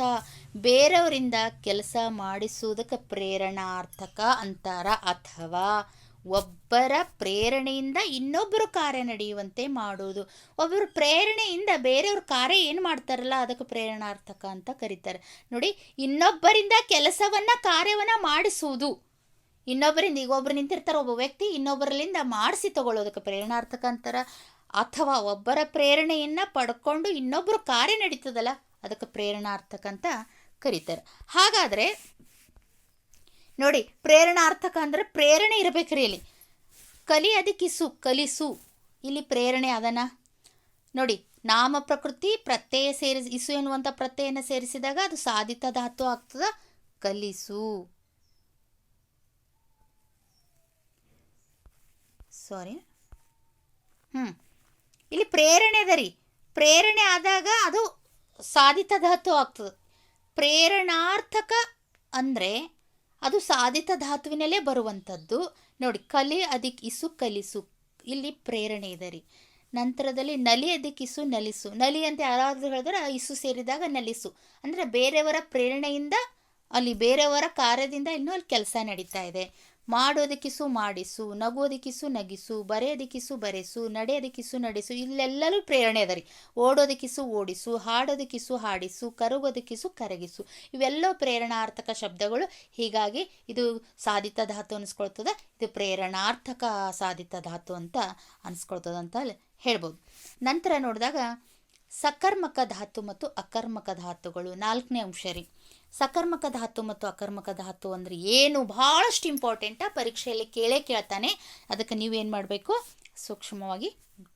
ಬೇರೆಯವರಿಂದ ಕೆಲಸ ಮಾಡಿಸುವುದಕ್ಕೆ ಪ್ರೇರಣಾರ್ಥಕ ಅಂತಾರ. ಅಥವಾ ಒಬ್ಬರ ಪ್ರೇರಣೆಯಿಂದ ಇನ್ನೊಬ್ಬರು ಕಾರ್ಯ ನಡೆಯುವಂತೆ ಮಾಡುವುದು. ಒಬ್ಬರ ಪ್ರೇರಣೆಯಿಂದ ಬೇರೆಯವ್ರ ಕಾರ್ಯ ಏನು ಮಾಡ್ತಾರಲ್ಲ ಅದಕ್ಕೆ ಪ್ರೇರಣಾರ್ಥಕ ಅಂತ ಕರೀತಾರೆ. ನೋಡಿ, ಇನ್ನೊಬ್ಬರಿಂದ ಕಾರ್ಯವನ್ನು ಮಾಡಿಸುವುದು. ಇನ್ನೊಬ್ಬರಿಂದ, ಈಗ ಒಬ್ರು ನಿಂತಿರ್ತಾರೆ, ಒಬ್ಬ ವ್ಯಕ್ತಿ ಇನ್ನೊಬ್ಬರಲ್ಲಿಂದ ಮಾಡಿಸಿ ತಗೊಳ್ಳೋದಕ್ಕೆ ಪ್ರೇರಣಾರ್ಥಕ ಅಂತಾರೆ. ಅಥವಾ ಒಬ್ಬರ ಪ್ರೇರಣೆಯನ್ನು ಪಡ್ಕೊಂಡು ಇನ್ನೊಬ್ಬರು ಕಾರ್ಯ ನಡೀತದಲ್ಲ ಅದಕ್ಕೆ ಪ್ರೇರಣಾರ್ಥಕ ಅಂತ ಕರೀತಾರೆ. ಹಾಗಾದರೆ ನೋಡಿ, ಪ್ರೇರಣಾರ್ಥಕ ಅಂದರೆ ಪ್ರೇರಣೆ ಇರಬೇಕ್ರಿ. ಇಲ್ಲಿ ಕಲಿಸು, ಇಲ್ಲಿ ಪ್ರೇರಣೆ ಅದನ್ನ ನೋಡಿ. ನಾಮ ಪ್ರಕೃತಿ ಪ್ರತ್ಯಯ ಸೇರಿಸಿ ಇಸು ಎನ್ನುವಂಥ ಪ್ರತ್ಯಯನ ಸೇರಿಸಿದಾಗ ಅದು ಸಾಧಿತ ಧಾತು ಆಗ್ತದ. ಕಲಿಸು, ಇಲ್ಲಿ ಪ್ರೇರಣೆ ಅದ ರೀ. ಪ್ರೇರಣೆ ಆದಾಗ ಅದು ಸಾಧಿತ ಧಾತು ಆಗ್ತದೆ. ಪ್ರೇರಣಾರ್ಥಕ ಅಂದರೆ ಅದು ಸಾಧಿತ ಧಾತುವಿನಲ್ಲೇ ಬರುವಂಥದ್ದು. ನೋಡಿ, ಕಲಿ ಅದಕ್ಕೆ ಇಸು ಕಲಿಸು, ಇಲ್ಲಿ ಪ್ರೇರಣೆ ಇದೆ ರೀ. ನಂತರದಲ್ಲಿ ನಲಿ ಅದಕ್ಕೆ ಇಸು ನಲಿಸು. ನಲಿ ಅಂತ ಯಾರಾದರೂ ಹೇಳಿದ್ರೆ ಇಸು ಸೇರಿದಾಗ ನಲಿಸು ಅಂದರೆ ಬೇರೆಯವರ ಪ್ರೇರಣೆಯಿಂದ ಅಲ್ಲಿ ಬೇರೆಯವರ ಕಾರ್ಯದಿಂದ ಇನ್ನೂ ಅಲ್ಲಿ ಕೆಲಸ ನಡೀತಾ ಇದೆ. ಮಾಡೋದಕ್ಕಿಸು ಮಾಡಿಸು, ನಗುವುದಕ್ಕಿಸು ನಗಿಸು, ಬರೆಯೋದಕ್ಕಿಸು ಬರೆಸು, ನಡೆಯೋದಕ್ಕಿಸು ನಡೆಸು, ಇಲ್ಲೆಲ್ಲರೂ ಪ್ರೇರಣೆ ಅದ ರೀ. ಓಡೋದಕ್ಕಿಸು ಓಡಿಸು, ಹಾಡೋದಕ್ಕಿಸು ಹಾಡಿಸು, ಕರಗೋದಕ್ಕಿಸು ಕರಗಿಸು, ಇವೆಲ್ಲ ಪ್ರೇರಣಾರ್ಥಕ ಶಬ್ದಗಳು. ಹೀಗಾಗಿ ಇದು ಸಾಧಿತ ಧಾತು ಅನಿಸ್ಕೊಳ್ತದೆ. ಇದು ಪ್ರೇರಣಾರ್ಥಕ ಸಾಧಿತ ಧಾತು ಅಂತ ಅನಿಸ್ಕೊಳ್ತದೆ ಅಂತ ಹೇಳ್ಬೋದು. ನಂತರ ನೋಡಿದಾಗ ಸಕರ್ಮಕ ಧಾತು ಮತ್ತು ಅಕರ್ಮಕ ಧಾತುಗಳು 4ನೇ ಅಂಶ ರೀ. ಸಕರ್ಮಕ ಧಾತು ಮತ್ತು ಅಕರ್ಮಕ ಧಾತು ಅಂದರೆ ಏನು, ಭಾಳಷ್ಟು ಇಂಪಾರ್ಟೆಂಟ, ಪರೀಕ್ಷೆಯಲ್ಲಿ ಕೇಳ್ತಾನೆ. ಅದಕ್ಕೆ ನೀವೇನು ಮಾಡಬೇಕು, ಸೂಕ್ಷ್ಮವಾಗಿ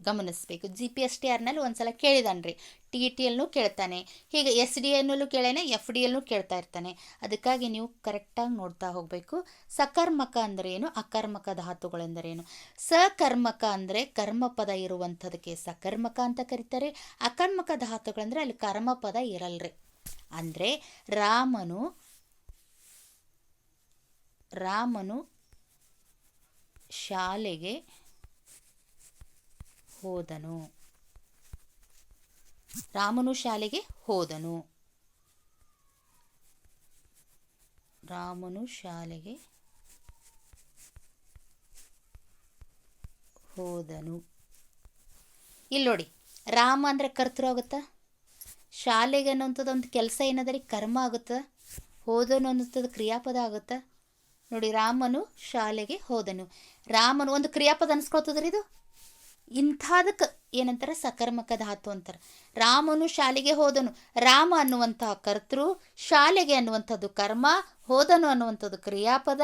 ಗಮನಿಸಬೇಕು. GPSTRನಲ್ಲಿ ಒಂದ್ಸಲ ಕೇಳಿದಾನ್ರಿ, TETಯಲ್ಲೂ ಕೇಳ್ತಾನೆ, ಹೀಗೆ SDಯಲ್ಲೂ ಕೇಳೇನೆ, FDಯಲ್ಲೂ ಕೇಳ್ತಾ ಇರ್ತಾನೆ. ಅದಕ್ಕಾಗಿ ನೀವು ಕರೆಕ್ಟಾಗಿ ನೋಡ್ತಾ ಹೋಗಬೇಕು. ಸಕರ್ಮಕ ಅಂದ್ರೇನು, ಅಕರ್ಮಕ ಧಾತುಗಳೆಂದರೇನು. ಸಕರ್ಮಕ ಅಂದರೆ ಕರ್ಮಪದ ಇರುವಂಥದಕ್ಕೆ ಸಕರ್ಮಕ ಅಂತ ಕರೀತಾರೆ. ಅಕರ್ಮಕ ಧಾತುಗಳಂದರೆ ಅಲ್ಲಿ ಕರ್ಮಪದ ಇರಲ್ರಿ. ಅಂದರೆ ರಾಮನು ಶಾಲೆಗೆ ಹೋದನು. ರಾಮನು ಶಾಲೆಗೆ ಹೋದನು. ರಾಮನು ಶಾಲೆಗೆ ಹೋದನು. ಇಲ್ಲಿ ನೋಡಿ, ರಾಮ ಅಂದರೆ ಕರ್ತೃ ಆಗುತ್ತಾ, ಶಾಲೆಗೆ ಅನ್ನೋಂಥದ್ದು ಒಂದು ಕೆಲಸ ಏನದ ರೀ, ಕರ್ಮ ಆಗುತ್ತಾ, ಹೋದನು ಅನ್ನೋಂಥದ್ದು ಕ್ರಿಯಾಪದ ಆಗುತ್ತಾ. ನೋಡಿ, ರಾಮನು ಶಾಲೆಗೆ ಹೋದನು. ರಾಮನು ಒಂದು ಕ್ರಿಯಾಪದ ಅನ್ಸ್ಕೊಳ್ತದ್ರಿ. ಇದು ಇಂಥದಕ್ಕೆ ಏನಂತಾರೆ, ಸಕರ್ಮಕ ಧಾತು ಅಂತಾರೆ. ರಾಮನು ಶಾಲೆಗೆ ಹೋದನು, ರಾಮ ಅನ್ನುವಂತಹ ಕರ್ತೃ, ಶಾಲೆಗೆ ಅನ್ನುವಂಥದ್ದು ಕರ್ಮ, ಹೋದನು ಅನ್ನುವಂಥದ್ದು ಕ್ರಿಯಾಪದ.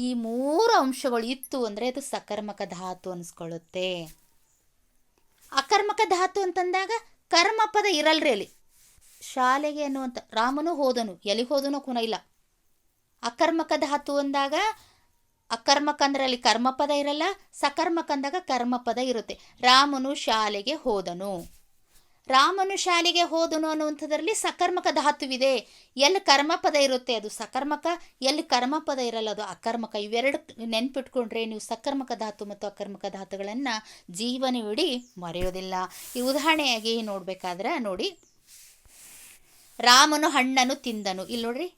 ಈ 3 ಅಂಶಗಳು ಇತ್ತು ಅಂದರೆ ಅದು ಸಕರ್ಮಕ ಧಾತು ಅನಿಸ್ಕೊಳ್ಳುತ್ತೆ. ಅಕರ್ಮಕ ಧಾತು ಅಂತಂದಾಗ ಕರ್ಮಪದ ಇರಲ್ರಿ ಅಲ್ಲಿ. ಶಾಲೆಗೆ ಅನ್ನುವಂಥ ರಾಮನು ಹೋದನು, ಎಲ್ಲಿಗೆ ಹೋದನೋ ಕುನ ಇಲ್ಲ. ಅಕರ್ಮಕ ಧಾತು ಅಂದಾಗ ಅಕರ್ಮಕ ಅಂದ್ರೆ ಅಲ್ಲಿ ಕರ್ಮಪದ ಇರಲ್ಲ, ಸಕರ್ಮಕ ಅಂದಾಗ ಕರ್ಮಪದ ಇರುತ್ತೆ. ರಾಮನು ಶಾಲೆಗೆ ಹೋದನು, ರಾಮನು ಶಾಲೆಗೆ ಹೋದನು ಅನ್ನುವಂಥದ್ರಲ್ಲಿ ಸಕರ್ಮಕ ಧಾತುವಿದೆ. ಎಲ್ಲಿ ಕರ್ಮಪದ ಇರುತ್ತೆ ಅದು ಸಕರ್ಮಕ, ಎಲ್ಲಿ ಕರ್ಮಪದ ಇರಲ್ಲ ಅದು ಅಕರ್ಮಕ. ಇವೆರಡು ನೆನ್ಪಿಟ್ಕೊಂಡ್ರೆ ನೀವು ಸಕರ್ಮಕ ಧಾತು ಮತ್ತು ಅಕರ್ಮಕ ಧಾತುಗಳನ್ನು ಜೀವನವಿಡೀ ಮರೆಯೋದಿಲ್ಲ. ಈ ಉದಾಹರಣೆಯಾಗಿ ನೋಡ್ಬೇಕಾದ್ರೆ ನೋಡಿ, ರಾಮನು ಹಣ್ಣನ್ನು ತಿಂದನು. ಇಲ್ಲಿ ನೋಡ್ರಿ,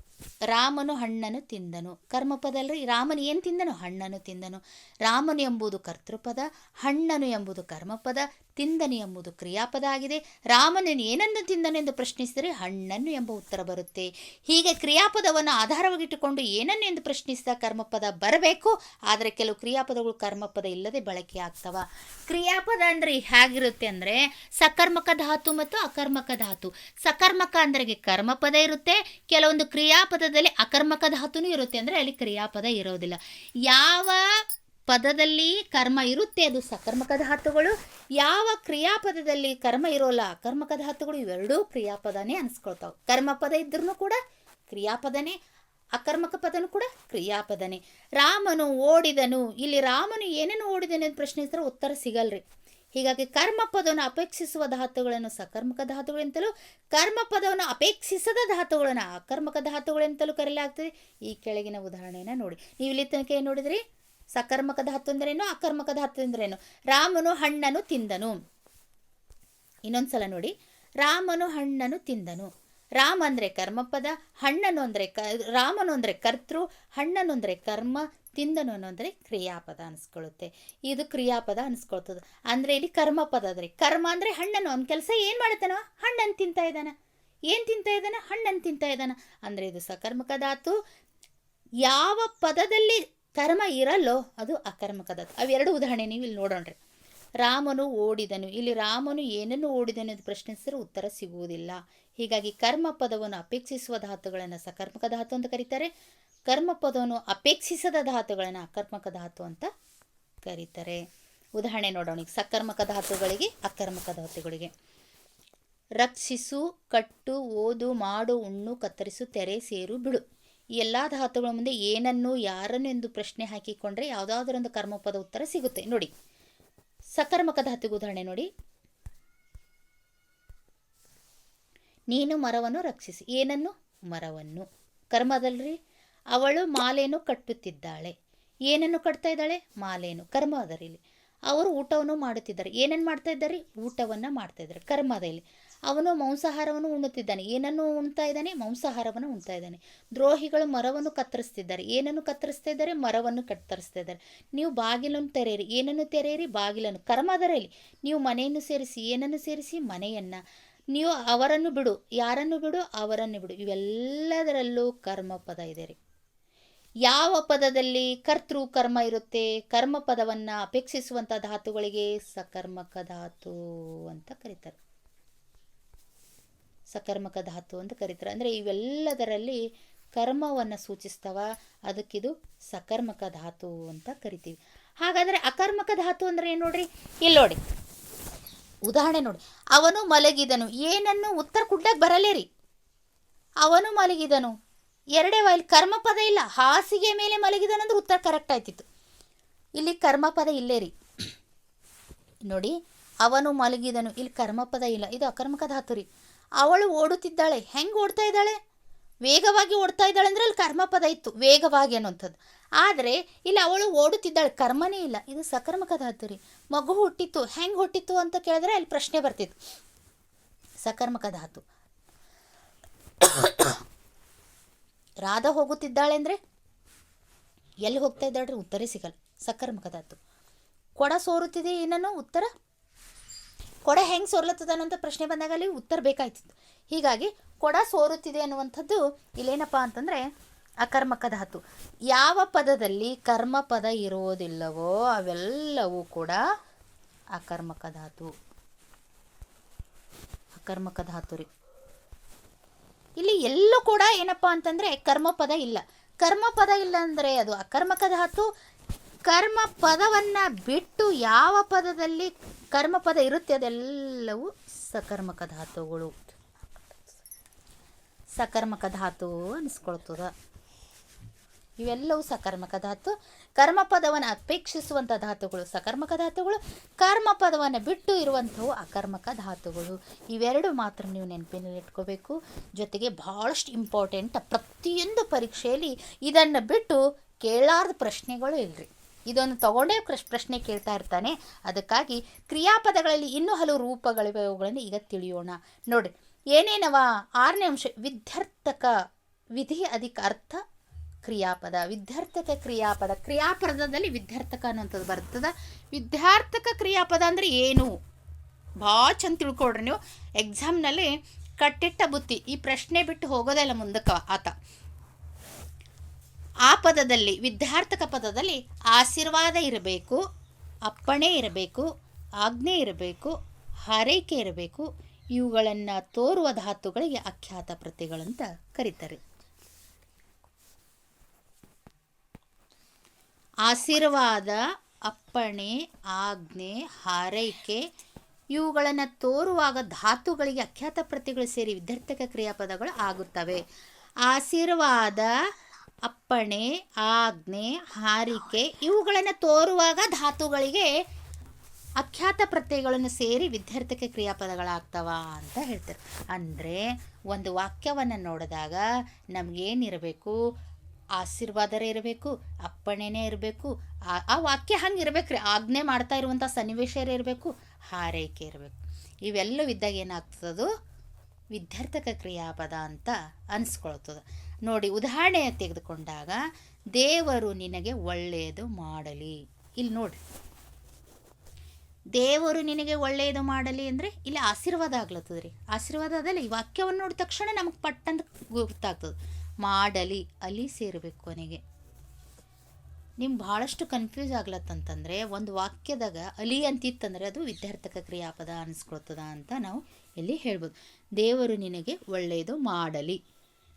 ರಾಮನು ಹಣ್ಣನ್ನು ತಿಂದನು ಕರ್ಮಪದ ಅಲ್ರಿ. ರಾಮನು ಏನು ತಿಂದನು, ಹಣ್ಣನ್ನು ತಿಂದನು. ರಾಮನು ಎಂಬುದು ಕರ್ತೃಪದ, ಹಣ್ಣನು ಎಂಬುದು ಕರ್ಮಪದ, ತಿಂದನು ಎಂಬುದು ಕ್ರಿಯಾಪದ ಆಗಿದೆ. ರಾಮನು ಏನನ್ನು ತಿಂದನೆಂದು ಪ್ರಶ್ನಿಸಿದರೆ ಹಣ್ಣನ್ನು ಎಂಬ ಉತ್ತರ ಬರುತ್ತೆ. ಹೀಗೆ ಕ್ರಿಯಾಪದವನ್ನು ಆಧಾರವಾಗಿಟ್ಟುಕೊಂಡು ಏನನ್ನು ಎಂದು ಪ್ರಶ್ನಿಸಿದ ಕರ್ಮಪದ ಬರಬೇಕು. ಆದರೆ ಕೆಲವು ಕ್ರಿಯಾಪದಗಳು ಕರ್ಮಪದ ಇಲ್ಲದೆ ಬಳಕೆ ಆಗ್ತವ. ಕ್ರಿಯಾಪದ ಅಂದರೆ ಹೇಗಿರುತ್ತೆ ಅಂದರೆ ಸಕರ್ಮಕ ಧಾತು ಮತ್ತು ಅಕರ್ಮಕ ಧಾತು. ಸಕರ್ಮಕ ಅಂದರೆ ಕರ್ಮಪದ ಇರುತ್ತೆ, ಕೆಲವೊಂದು ಕ್ರಿಯಾಪದದಲ್ಲಿ ಅಕರ್ಮಕ ಧಾತುನೂ ಇರುತ್ತೆ, ಅಂದರೆ ಅಲ್ಲಿ ಕ್ರಿಯಾಪದ ಇರೋದಿಲ್ಲ. ಯಾವ ಪದದಲ್ಲಿ ಕರ್ಮ ಇರುತ್ತೆ ಅದು ಸಕರ್ಮಕ ಧಾತುಗಳು, ಯಾವ ಕ್ರಿಯಾಪದದಲ್ಲಿ ಕರ್ಮ ಇರೋಲ್ಲ ಅಕರ್ಮಕ ಧಾತುಗಳು. ಇವೆರಡೂ ಕ್ರಿಯಾಪದನೇ ಅನಿಸ್ಕೊಳ್ತಾವೆ. ಕರ್ಮಪದ ಇದ್ರೂ ಕೂಡ ಕ್ರಿಯಾಪದನೇ, ಅಕರ್ಮಕ ಪದನೂ ಕೂಡ ಕ್ರಿಯಾಪದನೇ. ರಾಮನು ಓಡಿದನು, ಇಲ್ಲಿ ರಾಮನು ಏನನ್ನು ಓಡಿದನು ಅಂತ ಪ್ರಶ್ನಿಸಿದ್ರೆ ಉತ್ತರ ಸಿಗಲ್ರಿ. ಹೀಗಾಗಿ ಕರ್ಮಪದವನ್ನು ಅಪೇಕ್ಷಿಸುವ ಧಾತುಗಳನ್ನು ಸಕರ್ಮಕ ಧಾತುಗಳೆಂತಲೂ, ಕರ್ಮಪದವನ್ನು ಅಪೇಕ್ಷಿಸದ ಧಾತುಗಳನ್ನು ಅಕರ್ಮಕ ಧಾತುಗಳೆಂತಲೂ ಕರೆಯಲಾಗ್ತದೆ. ಈ ಕೆಳಗಿನ ಉದಾಹರಣೆಯನ್ನು ನೋಡಿ. ನೀವು ಇಲ್ಲಿ ತನಕ ಏನು ನೋಡಿದ್ರಿ, ಸಕರ್ಮಕ ಧಾತು ಅಂದ್ರೇನು, ಅಕರ್ಮಕ ಧಾತು ಅಂದ್ರೇನು. ರಾಮನು ಹಣ್ಣನ್ನು ತಿಂದನು. ಇನ್ನೊಂದ್ಸಲ ನೋಡಿ, ರಾಮನು ಹಣ್ಣನ್ನು ತಿಂದನು. ರಾಮ ಅಂದರೆ ಕರ್ಮಪದ, ಹಣ್ಣನು ಅಂದರೆ ರಾಮನು ಅಂದರೆ ಕರ್ತೃ, ಹಣ್ಣನು ಅಂದರೆ ಕರ್ಮ, ತಿಂದನು ಅನ್ನೋದ್ರೆ ಕ್ರಿಯಾಪದ ಅನಿಸ್ಕೊಳ್ಳುತ್ತೆ. ಇದು ಕ್ರಿಯಾಪದ ಅನಿಸ್ಕೊಳ್ತದೆ. ಅಂದರೆ ಇಲ್ಲಿ ಕರ್ಮಪದ ಅದ್ರಿ. ಕರ್ಮ ಅಂದರೆ ಹಣ್ಣನ್ನು, ಅವ್ನ ಕೆಲಸ ಏನು ಮಾಡುತ್ತಾನೋ ಹಣ್ಣನ್ನು ತಿಂತಾ ಇದ್ದಾನೆ. ಏನು ತಿಂತಾ ಇದ್ದಾನೆ? ಹಣ್ಣನ್ನು ತಿಂತಾ ಇದ್ದಾನೆ. ಅಂದರೆ ಇದು ಸಕರ್ಮಕ ಧಾತು. ಯಾವ ಪದದಲ್ಲಿ ಕರ್ಮ ಇರಲ್ಲೋ ಅದು ಅಕರ್ಮಕ ಧಾತು. ಅವೆರಡು ಉದಾಹರಣೆ ನೀವು ಇಲ್ಲಿ ನೋಡೋಣ್ರಿ. ರಾಮನು ಓಡಿದನು. ಇಲ್ಲಿ ರಾಮನು ಏನನ್ನು ಓಡಿದನು ಅಂತ ಪ್ರಶ್ನಿಸಿದ್ರೆ ಉತ್ತರ ಸಿಗುವುದಿಲ್ಲ. ಹೀಗಾಗಿ ಕರ್ಮ ಪದವನ್ನು ಅಪೇಕ್ಷಿಸುವ ಧಾತುಗಳನ್ನು ಸಕರ್ಮಕ ಧಾತು ಅಂತ ಕರೀತಾರೆ. ಕರ್ಮ ಪದವನ್ನು ಅಪೇಕ್ಷಿಸದ ಧಾತುಗಳನ್ನು ಅಕರ್ಮಕ ಧಾತು ಅಂತ ಕರೀತಾರೆ. ಉದಾಹರಣೆ ನೋಡೋಣ ಈಗ ಸಕರ್ಮಕ ಧಾತುಗಳಿಗೆ, ಅಕರ್ಮಕ ಧಾತುಗಳಿಗೆ. ರಕ್ಷಿಸು, ಕಟ್ಟು, ಓದು, ಮಾಡು, ಉಣ್ಣು, ಕತ್ತರಿಸು, ತೆರೆ, ಸೇರು, ಬಿಡು. ಈ ಎಲ್ಲ ಧಾತುಗಳ ಮುಂದೆ ಏನನ್ನು ಯಾರನ್ನು ಎಂದು ಪ್ರಶ್ನೆ ಹಾಕಿಕೊಂಡ್ರೆ ಯಾವುದಾದ್ರೊಂದು ಕರ್ಮಪದ ಉತ್ತರ ಸಿಗುತ್ತೆ. ನೋಡಿ ಸಕರ್ಮಕ ಧಾತುಗೆ ಉದಾಹರಣೆ ನೋಡಿ. ನೀನು ಮರವನ್ನು ರಕ್ಷಿಸಿ. ಏನನ್ನು? ಮರವನ್ನು. ಕರ್ಮದಲ್ರಿ. ಅವಳು ಮಾಲೆಯನ್ನು ಕಟ್ಟುತ್ತಿದ್ದಾಳೆ. ಏನನ್ನು ಕಟ್ತಾ ಇದ್ದಾಳೆ? ಮಾಲೆಯನ್ನು. ಕರ್ಮ ಅದರಲ್ಲಿ. ಅವರು ಊಟವನ್ನು ಮಾಡುತ್ತಿದ್ದಾರೆ. ಏನನ್ನು ಮಾಡ್ತಾ ಇದ್ದಾರೆ? ಊಟವನ್ನು ಮಾಡ್ತಾ ಇದ್ದಾರೆ. ಕರ್ಮ ಅದ ಇಲ್ಲಿ. ಅವನು ಮಾಂಸಾಹಾರವನ್ನು ಉಣ್ಣುತ್ತಿದ್ದಾನೆ. ಏನನ್ನು ಉಣ್ತಾ ಇದ್ದಾನೆ? ಮಾಂಸಾಹಾರವನ್ನು ಉಣ್ತಾ ಇದ್ದಾನೆ. ದ್ರೋಹಿಗಳು ಮರವನ್ನು ಕತ್ತರಿಸ್ತಿದ್ದಾರೆ. ಏನನ್ನು ಕತ್ತರಿಸ್ತಾ ಇದ್ದಾರೆ? ಮರವನ್ನು ಕತ್ತರಿಸ್ತಾ ಇದ್ದಾರೆ. ನೀವು ಬಾಗಿಲನ್ನು ತೆರೆಯಿರಿ. ಏನನ್ನು ತೆರೆಯಿರಿ? ಬಾಗಿಲನ್ನು. ಕರ್ಮ ಅದರಲ್ಲಿ. ನೀವು ಮನೆಯನ್ನು ಸೇರಿಸಿ. ಏನನ್ನು ಸೇರಿಸಿ? ಮನೆಯನ್ನು. ನೀವು ಅವರನ್ನು ಬಿಡು. ಯಾರನ್ನು ಬಿಡು? ಅವರನ್ನು ಬಿಡು. ಇವೆಲ್ಲದರಲ್ಲೂ ಕರ್ಮ ಪದ ಇದೆ ರೀ. ಯಾವ ಪದದಲ್ಲಿ ಕರ್ತೃ ಕರ್ಮ ಇರುತ್ತೆ? ಕರ್ಮ ಪದವನ್ನು ಅಪೇಕ್ಷಿಸುವಂಥ ಧಾತುಗಳಿಗೆ ಸಕರ್ಮಕ ಧಾತು ಅಂತ ಕರೀತಾರೆ. ಸಕರ್ಮಕ ಧಾತು ಅಂತ ಕರೀತಾರೆ. ಅಂದರೆ ಇವೆಲ್ಲದರಲ್ಲಿ ಕರ್ಮವನ್ನು ಸೂಚಿಸ್ತವ. ಅದಕ್ಕಿದು ಸಕರ್ಮಕ ಧಾತು ಅಂತ ಕರಿತೀವಿ. ಹಾಗಾದರೆ ಅಕರ್ಮಕ ಧಾತು ಅಂದರೆ ಏನು ನೋಡ್ರಿ. ಇಲ್ಲಿ ನೋಡಿ ಉದಾಹರಣೆ ನೋಡಿ. ಅವನು ಮಲಗಿದನು. ಏನನ್ನು? ಉತ್ತರ ಕುಡ್ಲಕ್ಕೆ ಬರಲೇ ರೀ. ಅವನು ಮಲಗಿದನು. ಎರಡೇ ಇಲ್ಲಿ ಕರ್ಮಪದ ಇಲ್ಲ. ಹಾಸಿಗೆ ಮೇಲೆ ಮಲಗಿದನು ಅಂದ್ರೆ ಉತ್ತರ ಕರೆಕ್ಟ್ ಆಯ್ತಿತ್ತು. ಇಲ್ಲಿ ಕರ್ಮಪದ ಇಲ್ಲೇ ರೀ. ನೋಡಿ ಅವನು ಮಲಗಿದನು. ಇಲ್ಲಿ ಕರ್ಮಪದ ಇಲ್ಲ. ಇದು ಅಕರ್ಮಕ ಧಾತು ರೀ. ಅವಳು ಓಡುತ್ತಿದ್ದಾಳೆ. ಹೆಂಗೆ ಓಡ್ತಾ ಇದ್ದಾಳೆ? ವೇಗವಾಗಿ ಓಡ್ತಾ ಇದ್ದಾಳೆ ಅಂದರೆ ಅಲ್ಲಿ ಕರ್ಮಪದ ಇತ್ತು, ವೇಗವಾಗಿ ಅನ್ನೋಂಥದ್ದು. ಆದರೆ ಇಲ್ಲಿ ಅವಳು ಓಡುತ್ತಿದ್ದಾಳೆ, ಕರ್ಮನೇ ಇಲ್ಲ. ಇದು ಸಕರ್ಮಕ ಧಾತು ರೀ. ಮಗು ಹುಟ್ಟಿತ್ತು. ಹೆಂಗೆ ಹುಟ್ಟಿತ್ತು ಅಂತ ಕೇಳಿದ್ರೆ ಅಲ್ಲಿ ಪ್ರಶ್ನೆ ಬರ್ತಿತ್ತು. ಸಕರ್ಮಕ ಧಾತು. ರಾಧ ಹೋಗುತ್ತಿದ್ದಾಳೆ ಅಂದರೆ ಎಲ್ಲಿ ಹೋಗ್ತಾ ಇದ್ದಾಳ್ರಿ? ಉತ್ತರೇ ಸಿಗಲ್ಲ. ಸಕರ್ಮಕ ಧಾತು. ಕೊಡ ಸೋರುತ್ತಿದೆ. ಏನನ್ನು? ಉತ್ತರ. ಕೊಡ ಹೆಂಗೆ ಸೋರ್ಲತ್ತದನ್ನೋಂಥ ಪ್ರಶ್ನೆ ಬಂದಾಗ ಅಲ್ಲಿ ಉತ್ತರ ಬೇಕಾಯ್ತಿತ್ತು. ಹೀಗಾಗಿ ಕೊಡ ಸೋರುತ್ತಿದೆ ಅನ್ನುವಂಥದ್ದು ಇಲ್ಲೇನಪ್ಪ ಅಂತಂದರೆ ಅಕರ್ಮಕ ಧಾತು. ಯಾವ ಪದದಲ್ಲಿ ಕರ್ಮ ಪದ ಇರೋದಿಲ್ಲವೋ ಅವೆಲ್ಲವೂ ಕೂಡ ಅಕರ್ಮಕ ಧಾತು. ಅಕರ್ಮಕ ಧಾತು ರೀ. ಇಲ್ಲಿ ಎಲ್ಲೂ ಕೂಡ ಏನಪ್ಪ ಅಂತಂದರೆ ಕರ್ಮಪದ ಇಲ್ಲ. ಕರ್ಮಪದ ಇಲ್ಲ ಅಂದರೆ ಅದು ಅಕರ್ಮಕ ಧಾತು. ಕರ್ಮ ಪದವನ್ನು ಬಿಟ್ಟು ಯಾವ ಪದದಲ್ಲಿ ಕರ್ಮಪದ ಇರುತ್ತೆ ಅದೆಲ್ಲವೂ ಸಕರ್ಮಕ ಧಾತುಗಳು. ಸಕರ್ಮಕ ಧಾತು ಅನಿಸ್ಕೊಳ್ತದ. ಇವೆಲ್ಲವೂ ಸಕರ್ಮಕ ಧಾತು. ಕರ್ಮಪದವನ್ನು ಅಪೇಕ್ಷಿಸುವಂಥ ಧಾತುಗಳು ಸಕರ್ಮಕ ಧಾತುಗಳು. ಕರ್ಮಪದವನ್ನು ಬಿಟ್ಟು ಇರುವಂಥವು ಅಕರ್ಮಕ ಧಾತುಗಳು. ಇವೆರಡು ಮಾತ್ರ ನೀವು ನೆನಪಿನಲ್ಲಿ ಇಟ್ಕೋಬೇಕು. ಜೊತೆಗೆ ಭಾಳಷ್ಟು ಇಂಪಾರ್ಟೆಂಟ್. ಪ್ರತಿಯೊಂದು ಪರೀಕ್ಷೆಯಲ್ಲಿ ಇದನ್ನು ಬಿಟ್ಟು ಕೇಳಾರ್ದ ಪ್ರಶ್ನೆಗಳು ಇಲ್ಲರಿ. ಇದನ್ನು ತಗೊಂಡೇ ಪ್ರಶ್ನೆ ಕೇಳ್ತಾ ಇರ್ತಾನೆ. ಅದಕ್ಕಾಗಿ ಕ್ರಿಯಾಪದಗಳಲ್ಲಿ ಇನ್ನೂ ಹಲವು ರೂಪಗಳಿವೆ. ಅವುಗಳನ್ನು ಈಗ ತಿಳಿಯೋಣ. ನೋಡಿ ಏನೇನವ. 6ನೇ ಅಂಶ ವಿಧ್ಯರ್ಥಕ. ವಿಧಿ ಅಧಿಕ ಅರ್ಥ ಕ್ರಿಯಾಪದ. ವಿಧ್ಯರ್ಥಕ ಕ್ರಿಯಾಪದ. ಕ್ರಿಯಾಪದದಲ್ಲಿ ವಿಧ್ಯರ್ಥಕ ಅನ್ನುವಂಥದ್ದು ಬರ್ತದೆ. ವಿದ್ಯಾರ್ಥಕ ಕ್ರಿಯಾಪದ ಅಂದರೆ ಏನು? ಭಾಳ ಚಂದ ತಿಳ್ಕೊಳ್ರಿ ನೀವು. ಎಕ್ಸಾಮ್ನಲ್ಲಿ ಕಟ್ಟಿಟ್ಟ ಬುತ್ತಿ. ಈ ಪ್ರಶ್ನೆ ಬಿಟ್ಟು ಹೋಗೋದೇ ಇಲ್ಲ ಮುಂದಕ್ಕೆ ಆತ. ಆ ಪದದಲ್ಲಿ ವಿದ್ಯಾರ್ಥಕ ಪದದಲ್ಲಿ ಆಶೀರ್ವಾದ ಇರಬೇಕು, ಅಪ್ಪಣೆ ಇರಬೇಕು, ಆಜ್ಞೆ ಇರಬೇಕು, ಹಾರೈಕೆ ಇರಬೇಕು. ಇವುಗಳನ್ನು ತೋರುವ ಧಾತುಗಳಿಗೆ ಅಖ್ಯಾತ ಪ್ರತ್ಯಯಗಳಂತ ಕರೀತಾರೆ. ಆಶೀರ್ವಾದ, ಅಪ್ಪಣೆ, ಆಜ್ಞೆ, ಹಾರೈಕೆ ಇವುಗಳನ್ನು ತೋರುವಾಗ ಧಾತುಗಳಿಗೆ ಅಖ್ಯಾತ ಪ್ರತ್ಯಯಗಳು ಸೇರಿ ವಿದ್ಯಾರ್ಥಕ ಕ್ರಿಯಾಪದಗಳು ಆಗುತ್ತವೆ. ಆಶೀರ್ವಾದ, ಅಪ್ಪಣೆ, ಆಜ್ಞೆ, ಹಾರಿಕೆ ಇವುಗಳನ್ನು ತೋರುವಾಗ ಧಾತುಗಳಿಗೆ ಅಖ್ಯಾತ ಪ್ರತ್ಯಯಗಳನ್ನು ಸೇರಿ ವಿದ್ಯಾರ್ಥಕ ಕ್ರಿಯಾಪದಗಳಾಗ್ತವ ಅಂತ ಹೇಳ್ತಾರೆ. ಅಂದರೆ ಒಂದು ವಾಕ್ಯವನ್ನು ನೋಡಿದಾಗ ನಮಗೇನಿರಬೇಕು? ಆಶೀರ್ವಾದರೇ ಇರಬೇಕು, ಅಪ್ಪಣೆನೇ ಇರಬೇಕು, ಆ ವಾಕ್ಯ ಹಂಗೆ ಇರಬೇಕು ರೀ. ಆಜ್ಞೆ ಮಾಡ್ತಾ ಇರುವಂಥ ಸನ್ನಿವೇಶರೇ ಇರಬೇಕು, ಹಾರೈಕೆ ಇರಬೇಕು. ಇವೆಲ್ಲವೂ ಇದ್ದಾಗ ಏನಾಗ್ತದದು ವಿದ್ಯಾರ್ಥಕ ಕ್ರಿಯಾಪದ ಅಂತ ಅನಿಸ್ಕೊಳ್ತದೆ. ನೋಡಿ ಉದಾಹರಣೆ ತೆಗೆದುಕೊಂಡಾಗ ದೇವರು ನಿನಗೆ ಒಳ್ಳೆಯದು ಮಾಡಲಿ. ಇಲ್ಲಿ ನೋಡಿ, ದೇವರು ನಿನಗೆ ಒಳ್ಳೆಯದು ಮಾಡಲಿ ಅಂದರೆ ಇಲ್ಲಿ ಆಶೀರ್ವಾದ ಆಗ್ಲತ್ತದ ರೀ. ಆಶೀರ್ವಾದ ಅದಲ್ಲ, ಈ ವಾಕ್ಯವನ್ನು ನೋಡಿದ ತಕ್ಷಣ ನಮಗೆ ಪಟ್ಟಂತ ಗೊತ್ತಾಗ್ತದೆ. ಮಾಡಲಿ ಅಲ್ಲಿ ಸೇರಬೇಕು ಕೊನೆಗೆ. ನಿಮ್ಗೆ ಭಾಳಷ್ಟು ಕನ್ಫ್ಯೂಸ್ ಆಗ್ಲತ್ತಂತಂದರೆ ಒಂದು ವಾಕ್ಯದಾಗ ಅಲಿ ಅಂತಿತ್ತಂದರೆ ಅದು ವಿದ್ಯಾರ್ಥಕ ಕ್ರಿಯಾಪದ ಅನಿಸ್ಕೊಳ್ತದ ಅಂತ ನಾವು ಇಲ್ಲಿ ಹೇಳ್ಬೋದು. ದೇವರು ನಿನಗೆ ಒಳ್ಳೆಯದು ಮಾಡಲಿ,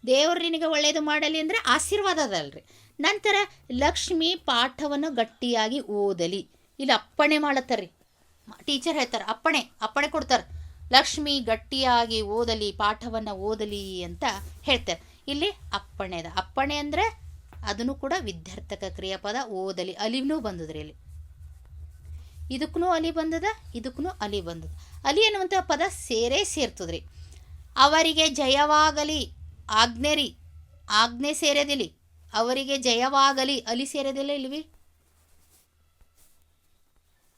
ದೇವರು ನಿನಗೆ ಒಳ್ಳೆಯದು ಮಾಡಲಿ ಅಂದರೆ ಆಶೀರ್ವಾದ ಅದಲ್ರಿ. ನಂತರ ಲಕ್ಷ್ಮಿ ಪಾಠವನ್ನು ಗಟ್ಟಿಯಾಗಿ ಓದಲಿ, ಇಲ್ಲಿ ಅಪ್ಪಣೆ ಮಾಡತ್ತಾರ್ರಿ. ಟೀಚರ್ ಹೇಳ್ತಾರೆ ಅಪ್ಪಣೆ ಕೊಡ್ತಾರೆ, ಲಕ್ಷ್ಮಿ ಗಟ್ಟಿಯಾಗಿ ಓದಲಿ, ಪಾಠವನ್ನು ಓದಲಿ ಅಂತ ಹೇಳ್ತಾರೆ. ಇಲ್ಲಿ ಅಪ್ಪಣೆ ಅಂದರೆ ಅದನ್ನು ಕೂಡ ವಿದ್ಯಾರ್ಥಕ ಕ್ರಿಯಾಪದ ಓದಲಿ. ಅಲಿನೂ ಬಂದದ್ರಿ ಇಲ್ಲಿ, ಇದಕ್ಕೂ ಅಲಿ ಬಂದದ, ಇದಕ್ಕೂ ಅಲಿ ಬಂದದ. ಅಲಿ ಅನ್ನುವಂಥ ಪದ ಸೇರ್ತದ್ರಿ. ಅವರಿಗೆ ಜಯವಾಗಲಿ, ಆಜ್ಞೆ ಸೇರೋದಿಲ್ಲಿ, ಅವರಿಗೆ ಜಯವಾಗಲಿ ಅಲಿ ಸೇರೋದಿಲ್ಲ ಇಲ್ವಿ,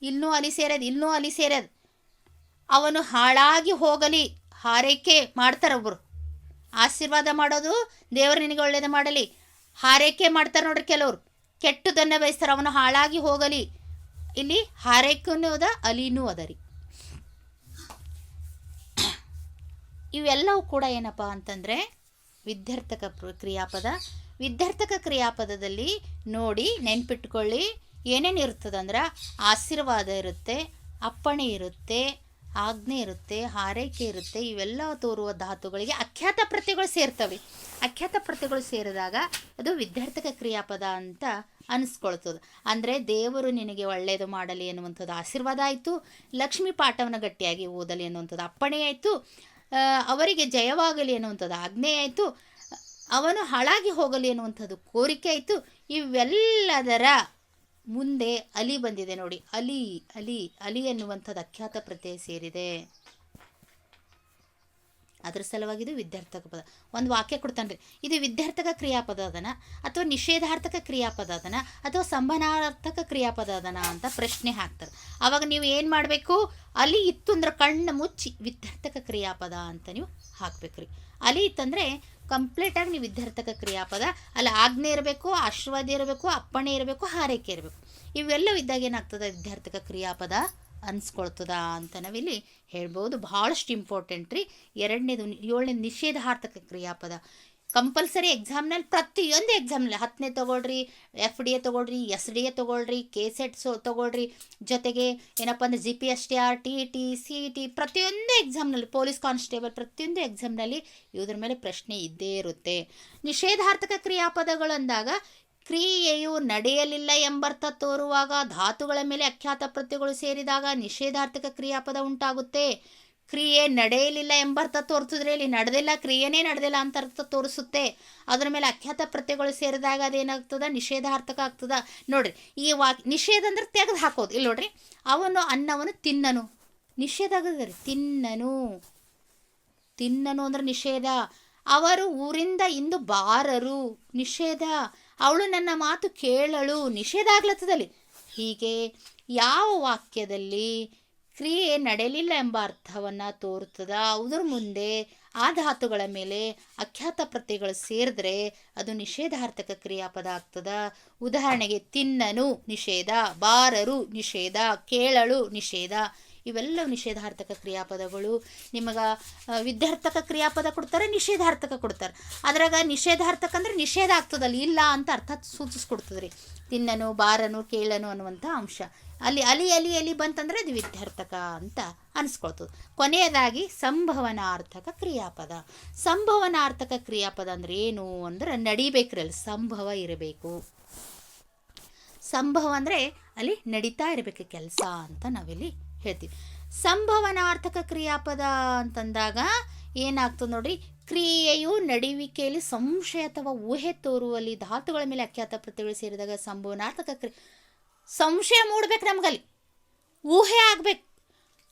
ಇನ್ನೂ ಅಲಿ ಸೇರೋದು. ಅವನು ಹಾಳಾಗಿ ಹೋಗಲಿ, ಹಾರೈಕೆ ಮಾಡ್ತಾರೆ ಒಬ್ಬರು. ಆಶೀರ್ವಾದ ಮಾಡೋದು ದೇವರು ನಿನಗೆ ಒಳ್ಳೇದು ಮಾಡಲಿ, ಹಾರೈಕೆ ಮಾಡ್ತಾರೆ ನೋಡ್ರಿ ಕೆಲವರು, ಕೆಟ್ಟದನ್ನು ಬಯಸ್ತಾರೆ, ಅವನು ಹಾಳಾಗಿ ಹೋಗಲಿ. ಇಲ್ಲಿ ಹಾರೈಕೆನೂ ಅದ, ಅಲಿನೂ ಅದ ರೀ. ಇವೆಲ್ಲವೂ ಕೂಡ ಏನಪ್ಪ ಅಂತಂದರೆ ವಿದ್ಯಾರ್ಥಕ ಕ್ರಿಯಾಪದ. ವಿದ್ಯಾರ್ಥಕ ಕ್ರಿಯಾಪದದಲ್ಲಿ ನೋಡಿ ನೆನ್ಪಿಟ್ಕೊಳ್ಳಿ ಏನೇನು ಇರ್ತದಂದ್ರೆ ಆಶೀರ್ವಾದ ಇರುತ್ತೆ, ಅಪ್ಪಣೆ ಇರುತ್ತೆ, ಆಜ್ಞೆ ಇರುತ್ತೆ, ಹಾರೈಕೆ ಇರುತ್ತೆ. ಇವೆಲ್ಲ ತೋರುವ ಧಾತುಗಳಿಗೆ ಅಖ್ಯಾತ ಪ್ರತ್ಯಯಗಳು ಸೇರ್ತವೆ. ಅಖ್ಯಾತ ಪ್ರತ್ಯಯಗಳು ಸೇರಿದಾಗ ಅದು ವಿದ್ಯಾರ್ಥಕ ಕ್ರಿಯಾಪದ ಅಂತ ಅನಿಸ್ಕೊಳ್ತದೆ. ಅಂದರೆ ದೇವರು ನಿನಗೆ ಒಳ್ಳೆಯದು ಮಾಡಲಿ ಎನ್ನುವಂಥದ್ದು ಆಶೀರ್ವಾದ ಆಯಿತು, ಲಕ್ಷ್ಮಿ ಪಾಠವನ್ನು ಗಟ್ಟಿಯಾಗಿ ಓದಲಿ ಅನ್ನುವಂಥದ್ದು ಅಪ್ಪಣೆ ಆಯಿತು, ಅವರಿಗೆ ಜಯವಾಗಲಿ ಅನ್ನುವಂಥದ್ದು ಆಜ್ಞೆ ಆಯಿತು, ಅವನು ಹಾಳಾಗಿ ಹೋಗಲಿ ಅನ್ನುವಂಥದ್ದು ಕೋರಿಕೆ ಆಯಿತು. ಇವೆಲ್ಲದರ ಮುಂದೆ ಅಲಿ ಬಂದಿದೆ ನೋಡಿ, ಅಲಿ ಎನ್ನುವಂಥದ್ದು ಅಖ್ಯಾತ ಪ್ರತ್ಯಯ ಸೇರಿದೆ. ಅದ್ರ ಸಲುವಾಗಿ ಇದು ವಿದ್ಯಾರ್ಥಕ ಪದ. ಒಂದು ವಾಕ್ಯ ಕೊಡ್ತಾನೆ ರೀ, ಇದು ವಿದ್ಯಾರ್ಥಕ ಕ್ರಿಯಾಪದ ಅದನ ಅಥವಾ ನಿಷೇಧಾರ್ಥಕ ಕ್ರಿಯಾಪದ ಅದನ ಅಥವಾ ಸಂಭಾನಾರ್ಥಕ ಕ್ರಿಯಾಪದ ಅದನ ಅಂತ ಪ್ರಶ್ನೆ ಹಾಕ್ತಾರೆ. ಆವಾಗ ನೀವು ಏನು ಮಾಡಬೇಕು, ಅಲಿ ಇತ್ತು ಅಂದ್ರೆ ಕಣ್ಣು ಮುಚ್ಚಿ ವಿದ್ಯಾರ್ಥಕ ಕ್ರಿಯಾಪದ ಅಂತ ನೀವು ಹಾಕ್ಬೇಕ್ರಿ. ಅಲಿ ಇತ್ತಂದರೆ ಕಂಪ್ಲೀಟಾಗಿ ನೀವು ವಿದ್ಯಾರ್ಥಕ ಕ್ರಿಯಾಪದ, ಅಲ್ಲಿ ಆಜ್ಞೆ ಇರಬೇಕು, ಆಶೀರ್ವಾದ ಇರಬೇಕು, ಅಪ್ಪಣೆ ಇರಬೇಕು, ಹಾರೈಕೆ ಇರಬೇಕು. ಇವೆಲ್ಲವೂ ಇದ್ದಾಗ ಏನಾಗ್ತದೆ, ವಿದ್ಯಾರ್ಥಕ ಕ್ರಿಯಾಪದ ಅನ್ಸ್ಕೊಳ್ತದ ಅಂತ ನಾವಿಲ್ಲಿ ಹೇಳ್ಬೋದು. ಭಾಳಷ್ಟು ಇಂಪಾರ್ಟೆಂಟ್ ರೀ. 7ನೇ ನಿಷೇಧಾರ್ಥಕ ಕ್ರಿಯಾಪದ ಕಂಪಲ್ಸರಿ ಎಕ್ಸಾಮ್ನಲ್ಲಿ, ಪ್ರತಿಯೊಂದು ಎಕ್ಸಾಮ್ನಲ್ಲಿ 10ನೇ ತೊಗೊಳ್ರಿ, FDA ತೊಗೊಳ್ರಿ, SDA ತೊಗೊಳ್ರಿ, KSET ತೊಗೊಳ್ರಿ, ಜೊತೆಗೆ ಏನಪ್ಪ ಅಂದರೆ GPSTR, TET, CET ಪ್ರತಿಯೊಂದು ಎಕ್ಸಾಮ್ನಲ್ಲಿ, ಪೊಲೀಸ್ ಕಾನ್ಸ್ಟೇಬಲ್ ಪ್ರತಿಯೊಂದು ಎಕ್ಸಾಮ್ನಲ್ಲಿ ಇದ್ರ ಮೇಲೆ ಪ್ರಶ್ನೆ ಇದ್ದೇ ಇರುತ್ತೆ. ನಿಷೇಧಾರ್ಥಕ ಕ್ರಿಯಾಪದಗಳು ಅಂದಾಗ ಕ್ರಿಯೆಯು ನಡೆಯಲಿಲ್ಲ ಎಂಬರ್ಥ ತೋರುವಾಗ ಧಾತುಗಳ ಮೇಲೆ ಅಖ್ಯಾತ ಪ್ರತ್ಯಯಗಳು ಸೇರಿದಾಗ ನಿಷೇಧಾರ್ಥಕ ಕ್ರಿಯಾಪದ ಉಂಟಾಗುತ್ತೆ. ಕ್ರಿಯೆ ನಡೆಯಲಿಲ್ಲ ಎಂಬರ್ಥ ತೋರಿಸಿದ್ರೆ ಇಲ್ಲಿ ನಡೆದಿಲ್ಲ, ಕ್ರಿಯೆನೇ ನಡೆದಿಲ್ಲ ಅಂತ ಅರ್ಥ ತೋರಿಸುತ್ತೆ. ಅದರ ಮೇಲೆ ಅಖ್ಯಾತ ಪ್ರತ್ಯಯಗಳು ಸೇರಿದಾಗ ಅದೇನಾಗ್ತದ, ನಿಷೇಧಾರ್ಥಕ ಆಗ್ತದ. ನೋಡ್ರಿ, ಈ ನಿಷೇಧ ಅಂದ್ರೆ ತೆಗೆದು ಹಾಕೋದು. ಇಲ್ಲಿ ನೋಡ್ರಿ, ಅವನು ಅನ್ನವನ್ನು ತಿನ್ನನು, ನಿಷೇಧ ಆಗದ್ರಿ. ತಿನ್ನನು ಅಂದ್ರೆ ನಿಷೇಧ. ಅವರು ಊರಿಂದ ಇಂದು ಬಾರರು, ನಿಷೇಧ. ಅವಳು ನನ್ನ ಮಾತು ಕೇಳಳು, ನಿಷೇಧ ಆಗ್ಲತ್ತದಲ್ಲಿ. ಹೀಗೆ ಯಾವ ವಾಕ್ಯದಲ್ಲಿ ಕ್ರಿಯೆ ನಡೆಯಲಿಲ್ಲ ಎಂಬ ಅರ್ಥವನ್ನು ತೋರುತ್ತದ ಅದರ ಮುಂದೆ ಆ ಧಾತುಗಳ ಮೇಲೆ ಅಖ್ಯಾತ ಪ್ರತ್ಯಯಗಳು ಸೇರಿದ್ರೆ ಅದು ನಿಷೇಧಾರ್ಥಕ ಕ್ರಿಯಾಪದ ಆಗ್ತದ. ಉದಾಹರಣೆಗೆ ತಿನ್ನನು ನಿಷೇಧ, ಬಾರರು ನಿಷೇಧ, ಕೇಳಳು ನಿಷೇಧ. ಇವೆಲ್ಲವೂ ನಿಷೇಧಾರ್ಥಕ ಕ್ರಿಯಾಪದಗಳು. ನಿಮಗೆ ವಿದ್ಯಾರ್ಥಕ ಕ್ರಿಯಾಪದ ಕೊಡ್ತಾರೆ, ನಿಷೇಧಾರ್ಥಕ ಕೊಡ್ತಾರೆ. ಅದ್ರಾಗ ನಿಷೇಧಾರ್ಥಕ ಅಂದರೆ ನಿಷೇಧ ಆಗ್ತದಲ್ಲಿ, ಇಲ್ಲ ಅಂತ ಅರ್ಥ ಸೂಚಿಸ್ಕೊಡ್ತದೆ ರೀ. ತಿನ್ನನು, ಬಾರನು, ಕೇಳನು ಅನ್ನುವಂಥ ಅಂಶ ಅಲ್ಲಿ ಅಲಿ ಬಂತಂದರೆ ಅದು ವಿದ್ಯಾರ್ಥಕ ಅಂತ ಅನಿಸ್ಕೊಳ್ತದೆ. ಕೊನೆಯದಾಗಿ ಸಂಭವನಾರ್ಥಕ ಕ್ರಿಯಾಪದ. ಸಂಭವನಾರ್ಥಕ ಕ್ರಿಯಾಪದ ಅಂದರೆ ಏನು ಅಂದ್ರೆ ನಡಿಬೇಕ್ರಿ, ಅಲ್ಲಿ ಸಂಭವ ಇರಬೇಕು. ಸಂಭವ ಅಂದರೆ ಅಲ್ಲಿ ನಡೀತಾ ಇರಬೇಕು ಕೆಲಸ ಅಂತ ನಾವಿಲ್ಲಿ ಹೇಳ್ತೀವಿ. ಸಂಭವನಾರ್ಥಕ ಕ್ರಿಯಾಪದ ಅಂತಂದಾಗ ಏನಾಗ್ತದೆ ನೋಡಿ, ಕ್ರಿಯೆಯು ನಡುವಿಕೆಯಲ್ಲಿ ಸಂಶಯ ಅಥವಾ ಊಹೆ ತೋರುವಲ್ಲಿ ಧಾತುಗಳ ಮೇಲೆ ಅಖ್ಯಾತ ಪ್ರತ್ಯಯಗಳು ಸೇರಿದಾಗ ಸಂಭವನಾರ್ಥಕ ಸಂಶಯ ಮೂಡಬೇಕು, ನಮಗಲ್ಲಿ ಊಹೆ ಆಗಬೇಕು.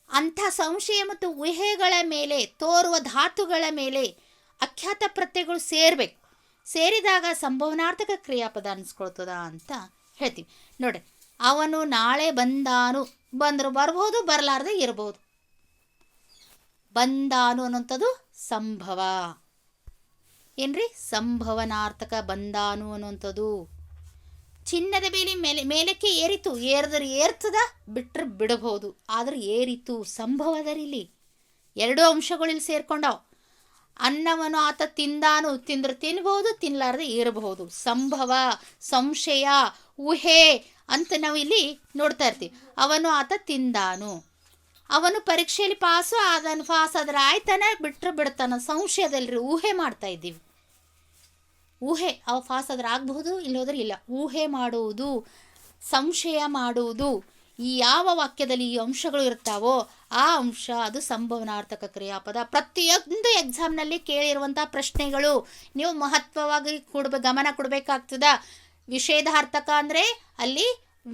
ಅಂಥ ಸಂಶಯ ಮತ್ತು ಊಹೆಗಳ ಮೇಲೆ ತೋರುವ ಧಾತುಗಳ ಮೇಲೆ ಅಖ್ಯಾತ ಪ್ರತ್ಯಯಗಳು ಸೇರಬೇಕು. ಸೇರಿದಾಗ ಸಂಭವನಾರ್ಥಕ ಕ್ರಿಯಾಪದ ಅನಿಸ್ಕೊಳ್ತದ ಅಂತ ಹೇಳ್ತೀವಿ. ನೋಡಿ, ಅವನು ನಾಳೆ ಬಂದಾನು, ಬಂದರು ಬರ್ಬೋದು, ಬರಲಾರ್ದೆ ಇರ್ಬೋದು. ಬಂದಾನು ಅನ್ನೋಂಥದ್ದು ಸಂಭವ. ಏನ್ರಿ ಸಂಭವನಾರ್ಥಕ ಬಂದಾನು ಅನ್ನುವಂಥದ್ದು. ಚಿನ್ನದ ಬೆಲೆ ಮೇಲಕ್ಕೆ ಏರಿತು, ಏರಿದ್ರೆ ಏರ್ತದ, ಬಿಟ್ರೆ ಬಿಡಬಹುದು, ಆದ್ರೆ ಏರಿತು ಸಂಭವದರಿಲ್ಲಿ. ಎರಡು ಅಂಶಗಳು ಇಲ್ಲಿ ಸೇರ್ಕೊಂಡವು. ಅನ್ನವನ್ನು ಆತ ತಿಂದಾನು, ತಿಂದ್ರೆ ತಿನ್ಬಹುದು, ತಿನ್ಲಾರ್ದೆ ಇರಬಹುದು. ಸಂಭವ, ಸಂಶಯ, ಊಹೆ ಅಂತ ನಾವು ಇಲ್ಲಿ ನೋಡ್ತಾ ಇರ್ತೀವಿ. ಅವನು ಆತ ತಿಂದಾನು, ಅವನು ಪರೀಕ್ಷೆಯಲ್ಲಿ ಪಾಸು ಆದ್ರೆ ಆಯ್ತಾನ, ಬಿಟ್ರೆ ಬಿಡ್ತಾನ. ಸಂಶಯದಲ್ರಿ, ಊಹೆ ಮಾಡ್ತಾ ಇದ್ದೀವಿ. ಊಹೆ, ಅವು ಪಾಸ್ ಆದ್ರೆ ಆಗಬಹುದು, ಇಲ್ಲೋದ್ರೆ ಇಲ್ಲ. ಊಹೆ ಮಾಡುವುದು, ಸಂಶಯ ಮಾಡುವುದು, ಈ ಯಾವ ವಾಕ್ಯದಲ್ಲಿ ಈ ಅಂಶಗಳು ಇರ್ತಾವೋ ಆ ಅಂಶ ಅದು ಸಂಭವನಾರ್ಥಕ ಕ್ರಿಯಾಪದ. ಪ್ರತಿಯೊಂದು ಎಕ್ಸಾಮ್ನಲ್ಲಿ ಕೇಳಿರುವಂಥ ಪ್ರಶ್ನೆಗಳು ನೀವು ಮಹತ್ವವಾಗಿ ಗಮನ ಕೊಡಬೇಕಾಗ್ತದ. ವಿಷೇಧಾರ್ಥಕ ಅಂದರೆ ಅಲ್ಲಿ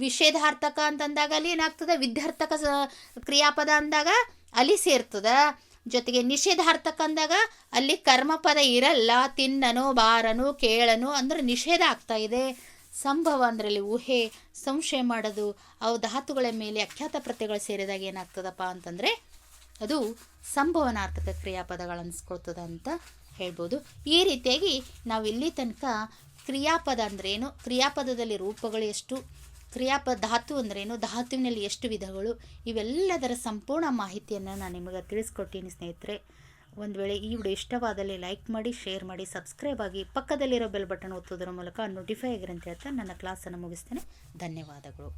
ವಿಷೇಧಾರ್ಥಕ ಅಂತಂದಾಗ ಅಲ್ಲಿ ಏನಾಗ್ತದೆ, ವಿದ್ಯಾರ್ಥಕ ಕ್ರಿಯಾಪದ ಅಂದಾಗ ಅಲ್ಲಿ ಸೇರ್ತದ. ಜೊತೆಗೆ ನಿಷೇಧಾರ್ಥಕ ಅಂದಾಗ ಅಲ್ಲಿ ಕರ್ಮಪದ ಇರಲ್ಲ. ತಿನ್ನನು, ಬಾರನು, ಕೇಳನು ಅಂದ್ರೆ ನಿಷೇಧ ಆಗ್ತಾ ಇದೆ. ಸಂಭವ ಅಂದ್ರಲ್ಲಿ ಊಹೆ, ಸಂಶಯ ಮಾಡೋದು, ಅವು ಧಾತುಗಳ ಮೇಲೆ ಅಖ್ಯಾತ ಪ್ರತ್ಯಯಗಳು ಸೇರಿದಾಗ ಏನಾಗ್ತದಪ್ಪ ಅಂತಂದರೆ ಅದು ಸಂಭವನಾರ್ಥಕ ಕ್ರಿಯಾಪದಗಳು ಅನಿಸ್ಕೊಳ್ತದ ಅಂತ ಹೇಳ್ಬೋದು. ಈ ರೀತಿಯಾಗಿ ನಾವು ಇಲ್ಲಿ ತನಕ ಕ್ರಿಯಾಪದ ಅಂದ್ರೇನು, ಕ್ರಿಯಾಪದದಲ್ಲಿ ರೂಪಗಳು ಎಷ್ಟು, ಧಾತು ಅಂದ್ರೇನು, ಧಾತುವಿನಲ್ಲಿ ಎಷ್ಟು ವಿಧಗಳು, ಇವೆಲ್ಲದರ ಸಂಪೂರ್ಣ ಮಾಹಿತಿಯನ್ನು ನಾನು ನಿಮಗೆ ತಿಳಿಸ್ಕೊಟ್ಟಿನಿ ಸ್ನೇಹಿತರೆ. ಒಂದು ವೇಳೆ ಈ ವಿಡಿಯೋ ಇಷ್ಟವಾದಲ್ಲಿ ಲೈಕ್ ಮಾಡಿ, ಶೇರ್ ಮಾಡಿ, ಸಬ್ಸ್ಕ್ರೈಬ್ ಆಗಿ, ಪಕ್ಕದಲ್ಲಿರೋ ಬೆಲ್ ಬಟನ್ ಒತ್ತೋದ್ರ ಮೂಲಕ ನೋಟಿಫೈ ಆಗಿರಂತ ಹೇಳ್ತಾ ನನ್ನ ಕ್ಲಾಸನ್ನು ಮುಗಿಸ್ತೇನೆ. ಧನ್ಯವಾದಗಳು.